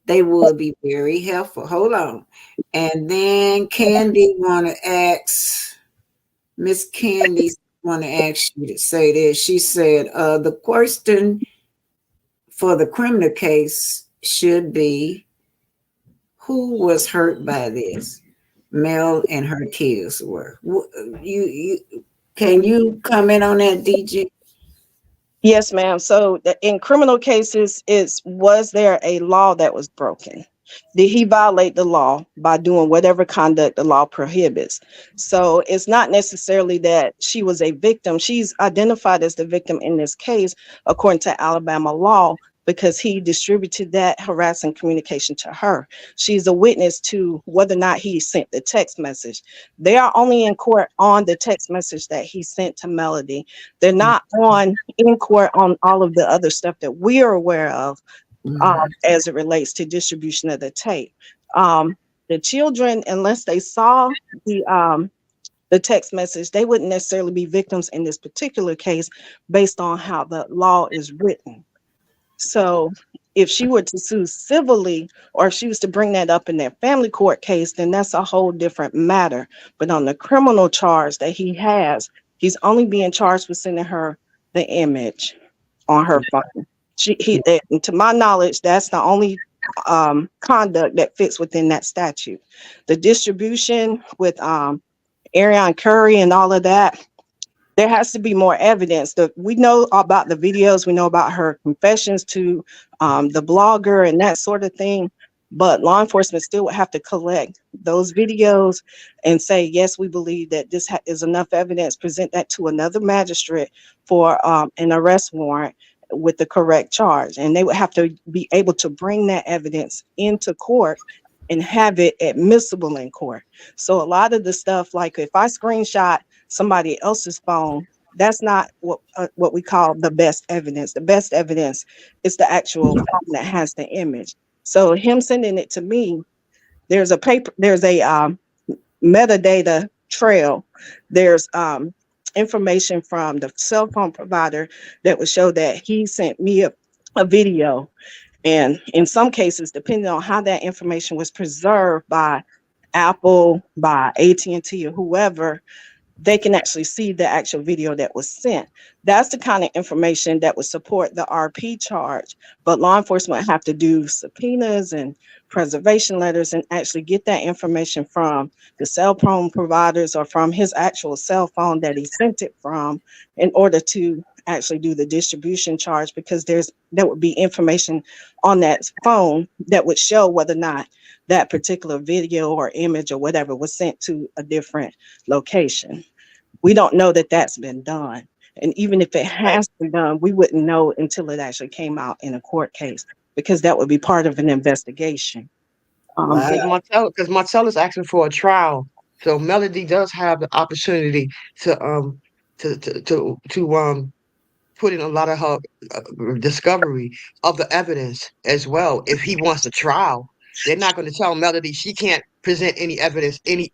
They would be very helpful. Hold on. And then Candy wanna ask Miss Candy wanna ask you to say this. She said, the question for the criminal case should be who was hurt by this. Mel and her kids were. You can you comment on that, DJ? Yes, ma'am. So in criminal cases, is was there a law that was broken? Did he violate the law by doing whatever conduct the law prohibits? So it's not necessarily that she was a victim. She's identified as the victim in this case, according to Alabama law, because he distributed that harassing communication to her. She's a witness to whether or not he sent the text message. They are only in court on the text message that he sent to Melody. They're not on in court on all of the other stuff that we are aware of, Mhm. as it relates to distribution of the tape. Um, the children, unless they saw the text message, they wouldn't necessarily be victims in this particular case based on how the law is written. So if she were to sue civilly, or if she was to bring that up in their family court case, then that's a whole different matter. But on the criminal charge that he has, he's only being charged with sending her the image on her phone. To my knowledge, that's the only conduct that fits within that statute. The distribution with Ariane Curry and all of that, there has to be more evidence. We know about the videos, we know about her confessions to the blogger and that sort of thing, but law enforcement still would have to collect those videos and say, yes, we believe that this is enough evidence, present that to another magistrate for an arrest warrant with the correct charge. And they would have to be able to bring that evidence into court and have it admissible in court. So a lot of the stuff, like if I screenshot somebody else's phone, that's not what we call the best evidence. The best evidence is the actual phone that has the image. So him sending it to me, there's a metadata trail. There's information from the cell phone provider that would show that he sent me a video. And in some cases, depending on how that information was preserved by Apple, by AT&T, or whoever, they can actually see the actual video that was sent. That's the kind of information that would support the RP charge. But law enforcement have to do subpoenas and preservation letters and actually get that information from the cell phone providers or from his actual cell phone that he sent it from in order to actually do the distribution charge, because there would be information on that phone that would show whether or not that particular video or image or whatever was sent to a different location. We don't know that that's been done. And even if it Right. has been done, we wouldn't know until it actually came out in a court case, because that would be part of an investigation. Wow. Because Martell is asking for a trial, so Melody does have the opportunity to put in a lot of her discovery of the evidence as well. If he wants a trial, they're not going to tell Melody she can't present any evidence, any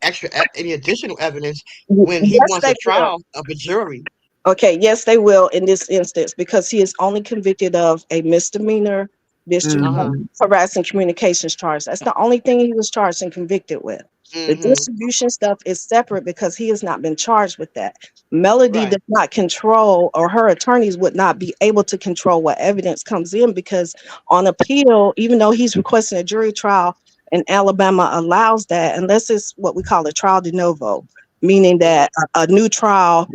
additional evidence when he Yes, wants a they will. trial of a jury. Okay, yes, they will in this instance, because he is only convicted of a misdemeanor Mhm. harassing communications charge. That's the only thing he was charged and convicted with. The distribution stuff is separate because he has not been charged with that. Melody Right. does not control, or her attorneys would not be able to control what evidence comes in, because on appeal, even though he's requesting a jury trial, and Alabama allows that, unless it's what we call a trial de novo, meaning that a new trial,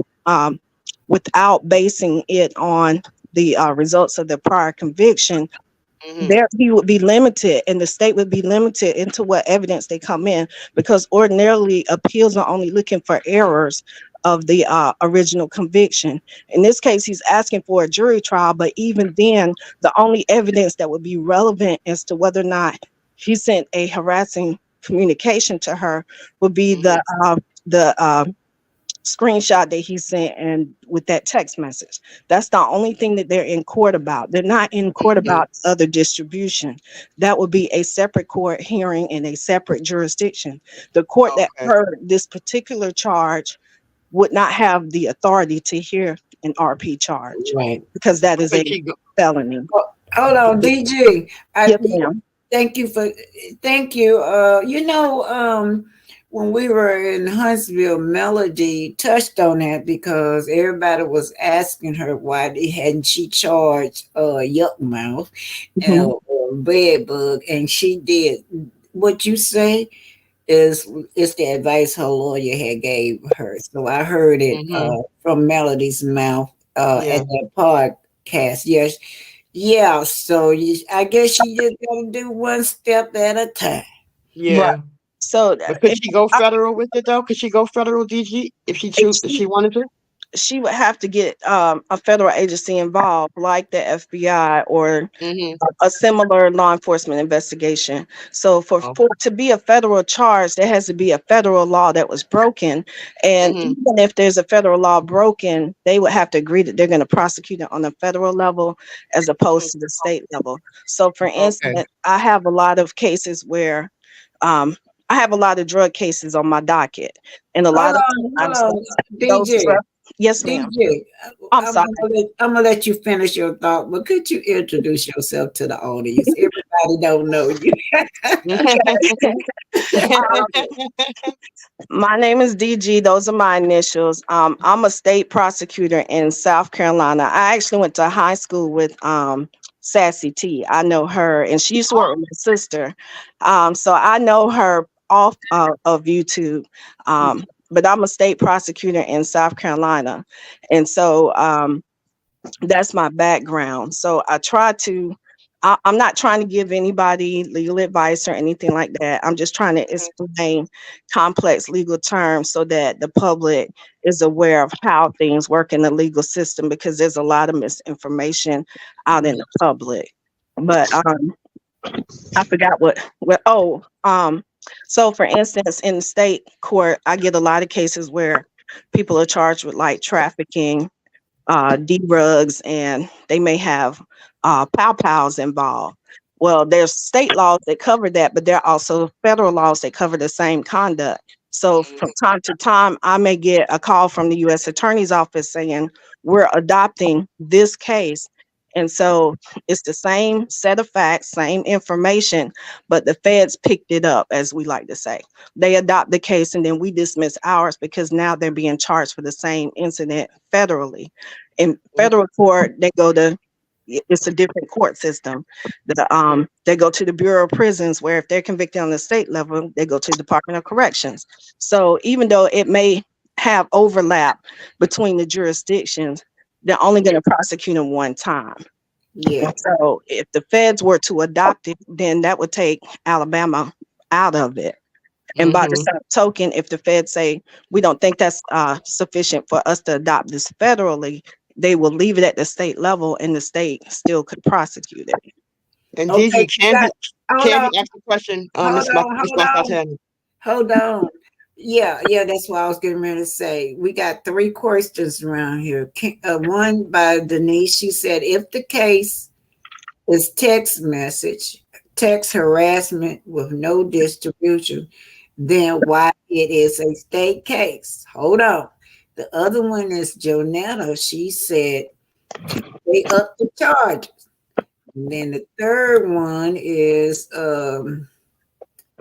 without basing it on the results of the prior conviction, there he would be limited, and the state would be limited into what evidence they come in, because ordinarily appeals are only looking for errors of the original conviction. In this case, he's asking for a jury trial, but even then, the only evidence that would be relevant as to whether or not he sent a harassing communication to her would be the screenshot that he sent, and with that text message. That's the only thing that they're in court about. They're not in court about other distribution. That would be a separate court hearing in a separate jurisdiction. The court that heard this particular charge would not have the authority to hear an RP charge, Right. because that is a felony. Hold on, DG. Yes, ma'am. Thank you for thank you. When we were in Huntsville, Melody touched on that because everybody was asking her why hadn't she charged Yuck Mouth and Bed Bug, and she did. What you say is the advice her lawyer had gave her. So I heard it from Melody's mouth at that podcast. Yes. Yeah, so I guess you just gotta do one step at a time. Yeah. Right. So But could she go federal with it though? Could she go federal, DG, if she wanted to? She would have to get a federal agency involved, like the FBI or a similar law enforcement investigation. So for to be a federal charge, there has to be a federal law that was broken. And even if there's a federal law broken, they would have to agree that they're going to prosecute it on the federal level as opposed to the state level. So for instance, I have a lot of cases where I have a lot of drug cases on my docket, and a lot of times DJ. Yes, ma'am. DJ, I'm sorry. I'm gonna let you finish your thought, but could you introduce yourself to the audience? Everybody don't know you. My name is DG. Those are my initials. I'm a state prosecutor in South Carolina. I actually went to high school with Sassy T. I know her, and she used to work with my sister. So I know her off of YouTube. But I'm a state prosecutor in South Carolina. And so that's my background. So I'm not trying to give anybody legal advice or anything like that. I'm just trying to explain complex legal terms so that the public is aware of how things work in the legal system, because there's a lot of misinformation out in the public. But I forgot so for instance, in the state court, I get a lot of cases where people are charged with like trafficking, drugs, and they may have pow-pows involved. Well, there's state laws that cover that, but there are also federal laws that cover the same conduct. So from time to time, I may get a call from the U.S. Attorney's Office saying, we're adopting this case. And so it's the same set of facts, same information, but the feds picked it up, as we like to say. They adopt the case and then we dismiss ours because now they're being charged for the same incident federally. In federal court, it's a different court system. They go to the Bureau of Prisons, where if they're convicted on the state level, they go to the Department of Corrections. So even though it may have overlap between the jurisdictions, they're only going to prosecute them one time. Yeah. So if the feds were to adopt it, then that would take Alabama out of it. And by the same token, if the feds say, we don't think that's sufficient for us to adopt this federally, they will leave it at the state level and the state still could prosecute it. And DG, can we ask a question? Hold on. Yeah, that's what I was getting ready to say. We got 3 questions around here. One by Denise. She said, if the case is text harassment with no distribution, then why it is a state case? Hold on. The other one is Jonetta. She said, they up the charges. And then the third one is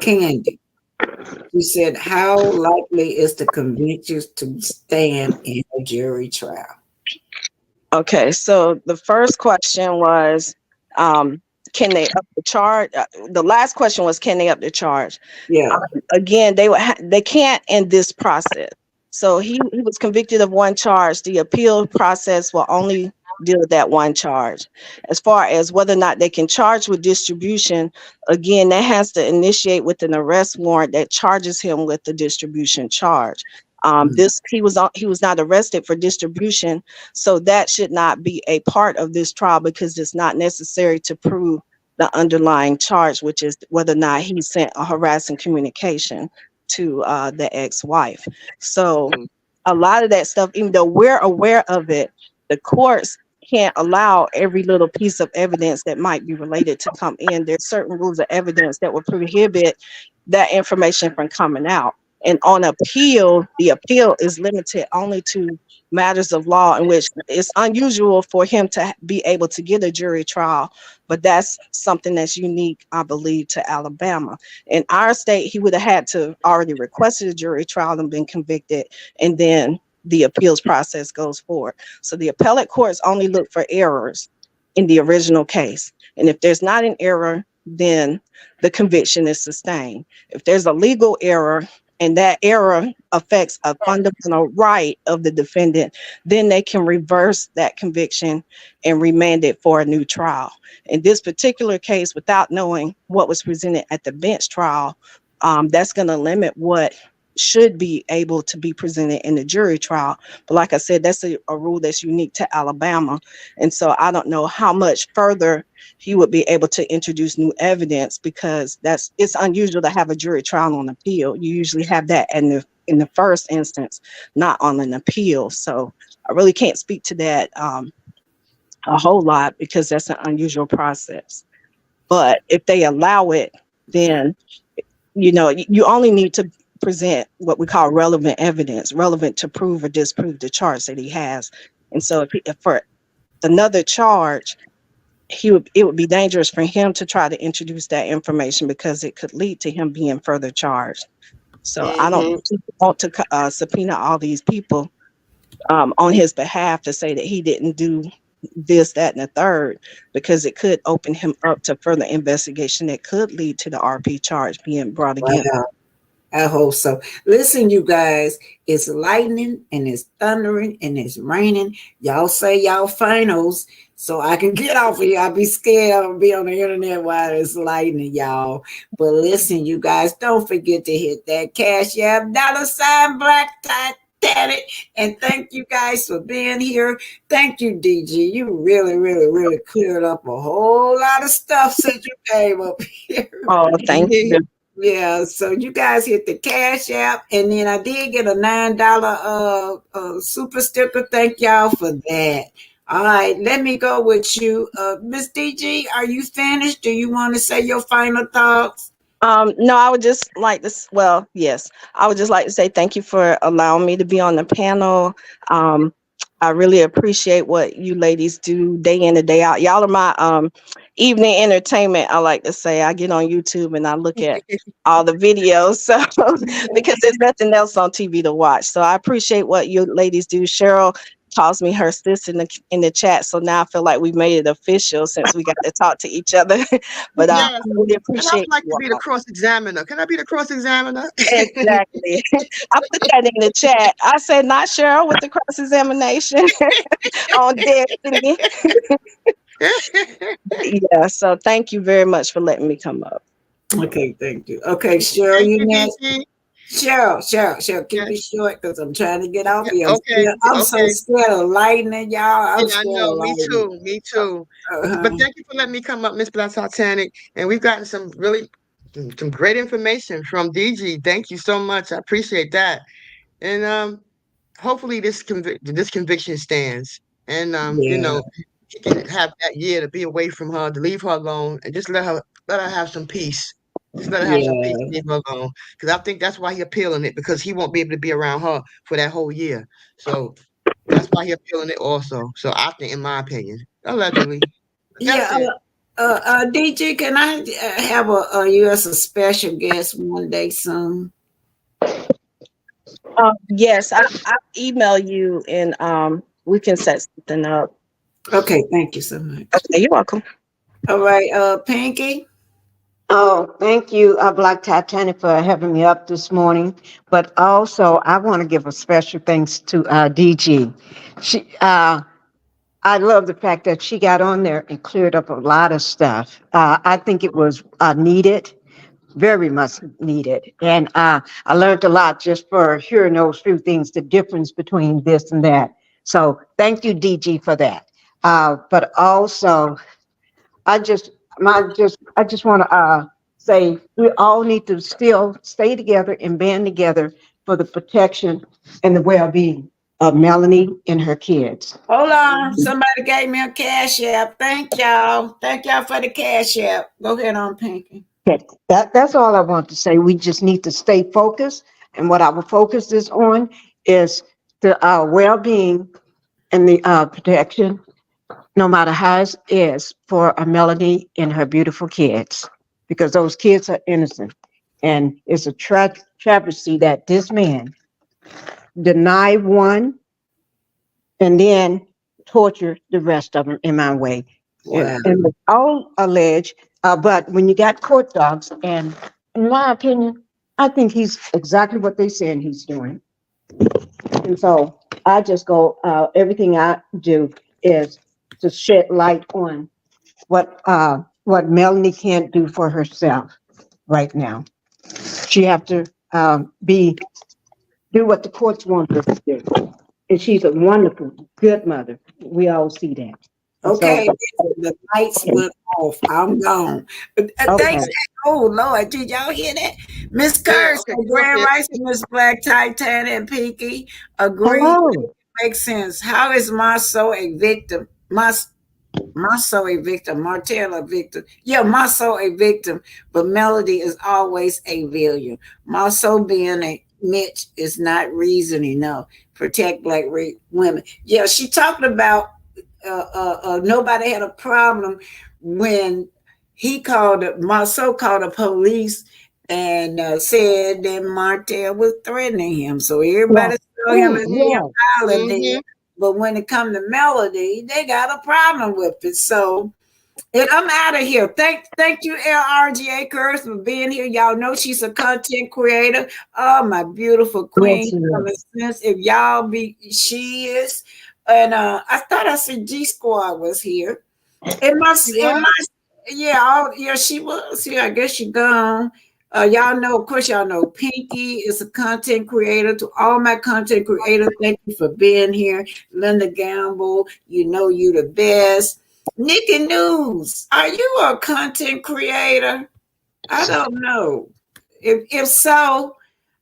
Candy. She said, how likely is the conviction to stand in a jury trial? Okay, so the first question was, can they up the charge? The last question was, can they up the charge? Yeah. Again, they can't in this process. So he was convicted of one charge. The appeal process will only deal with that one charge. As far as whether or not they can charge with distribution, again, that has to initiate with an arrest warrant that charges him with the distribution charge. This he was not arrested for distribution, so that should not be a part of this trial because it's not necessary to prove the underlying charge, which is whether or not he sent a harassing communication to the ex-wife. So a lot of that stuff, even though we're aware of it, the courts can't allow every little piece of evidence that might be related to come in. There's certain rules of evidence that would prohibit that information from coming out. And on appeal, the appeal is limited only to matters of law in which it's unusual for him to be able to get a jury trial, but that's something that's unique, I believe, to Alabama. In our state, he would have had to already requested a jury trial and been convicted, and then the appeals process goes forward. So the appellate courts only look for errors in the original case. And if there's not an error, then the conviction is sustained. If there's a legal error, and that error affects a fundamental right of the defendant, then they can reverse that conviction and remand it for a new trial. In this particular case, without knowing what was presented at the bench trial, that's going to limit what should be able to be presented in the jury trial. But like I said, that's a rule that's unique to Alabama. And so I don't know how much further he would be able to introduce new evidence because it's unusual to have a jury trial on appeal. You usually have that in the first instance, not on an appeal. So I really can't speak to that a whole lot because that's an unusual process. But if they allow it, then you only need to present what we call relevant evidence, relevant to prove or disprove the charge that he has. And so if for another charge, it would be dangerous for him to try to introduce that information because it could lead to him being further charged. So I don't want to subpoena all these people on his behalf to say that he didn't do this, that, and the third, because it could open him up to further investigation that could lead to the RP charge being brought against him. Wow. I hope so. Listen, you guys, it's lightning and it's thundering and it's raining. Y'all say y'all finals so I can get off of here. I'll be scared I'll be on the internet while it's lightning, y'all. But listen, you guys, don't forget to hit that Cash App $ Black Titanic. And thank you guys for being here. Thank you, DG. You really, really, really cleared up a whole lot of stuff since you came up here. Oh, thank you. Yeah, so you guys hit the Cash App, and then I did get a $9 super sticker. Thank y'all for that. All right, let me go with you, Miss DG. Are you finished? Do you want to say your final thoughts? No, I would just like to, well, yes, I would just like to say thank you for allowing me to be on the panel. I really appreciate what you ladies do day in and day out. Y'all are my evening entertainment. I like to say I get on YouTube and I look at all the videos, so because there's nothing else on TV to watch. So I appreciate what you ladies do. Cheryl calls me her sis in the chat, so now I feel like we made it official since we got to talk to each other. But Yes. I really appreciate. And I'd like to be the cross-examiner. Can I be the cross-examiner? Exactly. I put that in the chat. I said not Cheryl with the cross-examination on Destiny. Yeah, so thank you very much for letting me come up. Okay, thank you. Okay, Cheryl, Thank you you, next. DG. Cheryl, keep it short because I'm trying to get off here. I'm so Okay. scared of lightning, y'all. I'm Yeah, I scared know. of lightning. Me too. But thank you for letting me come up, Miss Black Titanic. And we've gotten some great information from DG. Thank you so much. I appreciate that. And hopefully this conviction stands. And Yeah. he can have that year to be away from her, to leave her alone, and just let her have some peace. Just let her have some peace and Yeah. leave her alone. Because I think that's why he appealing it, because he won't be able to be around her for that whole year. So that's why he appealing it also. So I think, in my opinion, allegedly. That's Yeah. it. DG, can I have you as a special guest one day soon? Yes, I'll email you and we can set something up. Okay, thank you so much. Okay, you're welcome. All right, Pinky. Oh, thank you, Black Titanic, for having me up this morning. But also, I want to give a special thanks to DG. I love the fact that she got on there and cleared up a lot of stuff. I think it was needed, very much needed. And I learned a lot just for hearing those few things, the difference between this and that. So thank you, DG, for that. But also, I just want to say we all need to still stay together and band together for the protection and the well-being of Melanie and her kids. Hold on. Somebody gave me a cash app. Thank y'all. Thank y'all for the cash app. Go ahead on, Pinky. Okay, that's all I want to say. We just need to stay focused, and what our focus is on is the well-being and the protection, no matter how it is, for a Melanie and her beautiful kids, because those kids are innocent, and it's a travesty that this man denied one and then torture the rest of them in my way. Wow. And it's all alleged, but when you got court dogs, and in my opinion, I think he's exactly what they're saying he's doing. And so I just go, everything I do is to shed light on what Melanie can't do for herself right now. She have to do what the courts want her to do. And she's a wonderful, good mother. We all see that. Okay, the lights went off. I'm gone. Okay. Thanks. Oh Lord, did y'all hear that? Miss Yeah, Curse, okay, Grand okay. Rice, and Miss Black Titan and Pinky agree. Hello. Makes sense. How is Marceau a victim? Marceau a victim. Martell a victim. Yeah, Marceau a victim, but Melody is always a villain. Marceau being a Mitch is not reason enough. Protect black women. Yeah, she talked about nobody had a problem when Marceau called the police and said that Martell was threatening him. So Yeah. everybody saw him as being Yeah. violent Mm-hmm. there. But when it come to Melody, they got a problem with it. So and I'm out of here. Thank you, LRGA Curse, for being here. Y'all know she's a content creator. Oh, my beautiful Yes, queen. she is. Common sense. If y'all she is. And I thought I said G Squad was here. Yeah, she was. Yeah, I guess she gone. Y'all know, of course, y'all know Pinky is a content creator. To all my content creators, thank you for being here. Linda Gamble, you know you the best. Nikki News, are you a content creator? I don't know. If so,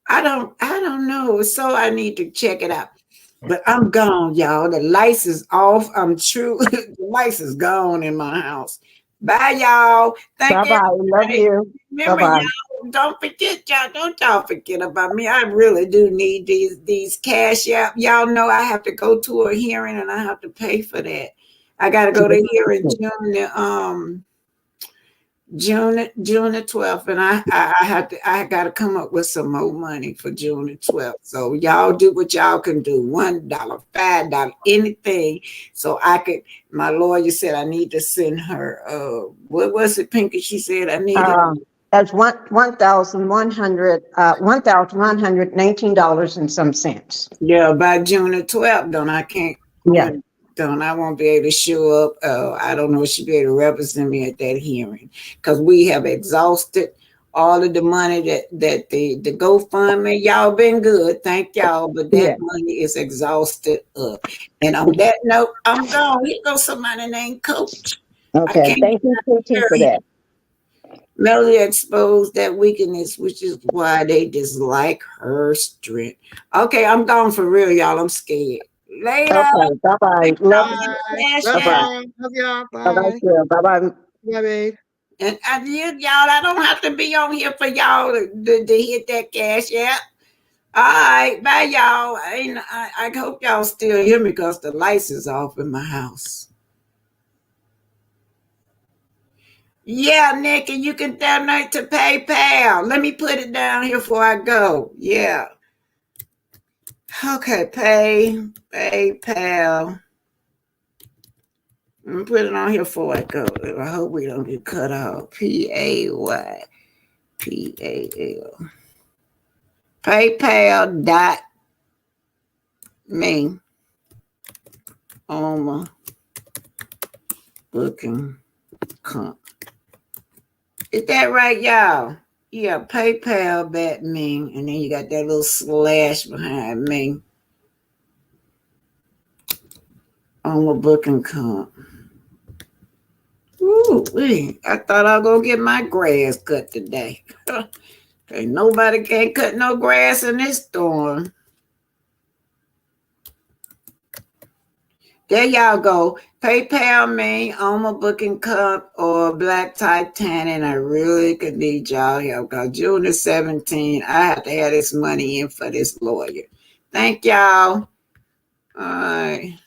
I don't know. So I need to check it out. But I'm gone, y'all. The lights is off. I'm true. The lights is gone in my house. Bye, y'all. Thank Bye you. bye. Love you. Bye Remember, bye. y'all, don't forget, y'all. Don't y'all forget about me. I really do need these cash app. Y'all know I have to go to a hearing and I have to pay for that. I gotta go to hearing June the 12th, and I got to come up with some more money for June the 12th. So y'all do what y'all can do. $1, $5, anything. So I could. My lawyer said I need to send her. What was it, Pinky? She said I needed. That's $1,119 and some cents. Yeah, by June the 12th. Don't I can't. Yeah. Don't I won't be able to show up. I don't know if she'll be able to represent me at that hearing because we have exhausted all of the money that the GoFundMe. Y'all been good, thank y'all, but that Yeah. money is exhausted up. And on that note, I'm gone. Here goes somebody named Coach. I Okay. can't Thank you, PT, for that. Melody exposed that weakness, which is why they dislike her strength. Okay, I'm gone for real, y'all. I'm scared. Later. Okay. Bye bye. Thank Love y'all you. for the Bye. cash Love Bye bye. app. y'all. Love y'all. Bye Bye. bye. Bye bye. Bye, babe. And y'all, I don't have to be on here for y'all to hit that cash app. All right, bye, y'all. I hope y'all still hear me because the lights is off in my house. Yeah, Nikki, you can donate to PayPal. Let me put it down here before I go. Yeah. Okay, PayPal. I'm gonna put it on here before I go. I hope we don't get cut off. PayPal. PayPal.me. Oma booking comp. Is that right, y'all? Yeah, PayPal.me, and then you got that little slash behind me. Oma booking comp. Ooh, I thought I was gonna get my grass cut today. Okay, nobody can't cut no grass in this storm. There y'all go. PayPal me, Oma Booking Cup, or Black Titanic. I really could need y'all help because June the 17th, I have to have this money in for this lawyer. Thank y'all. All right.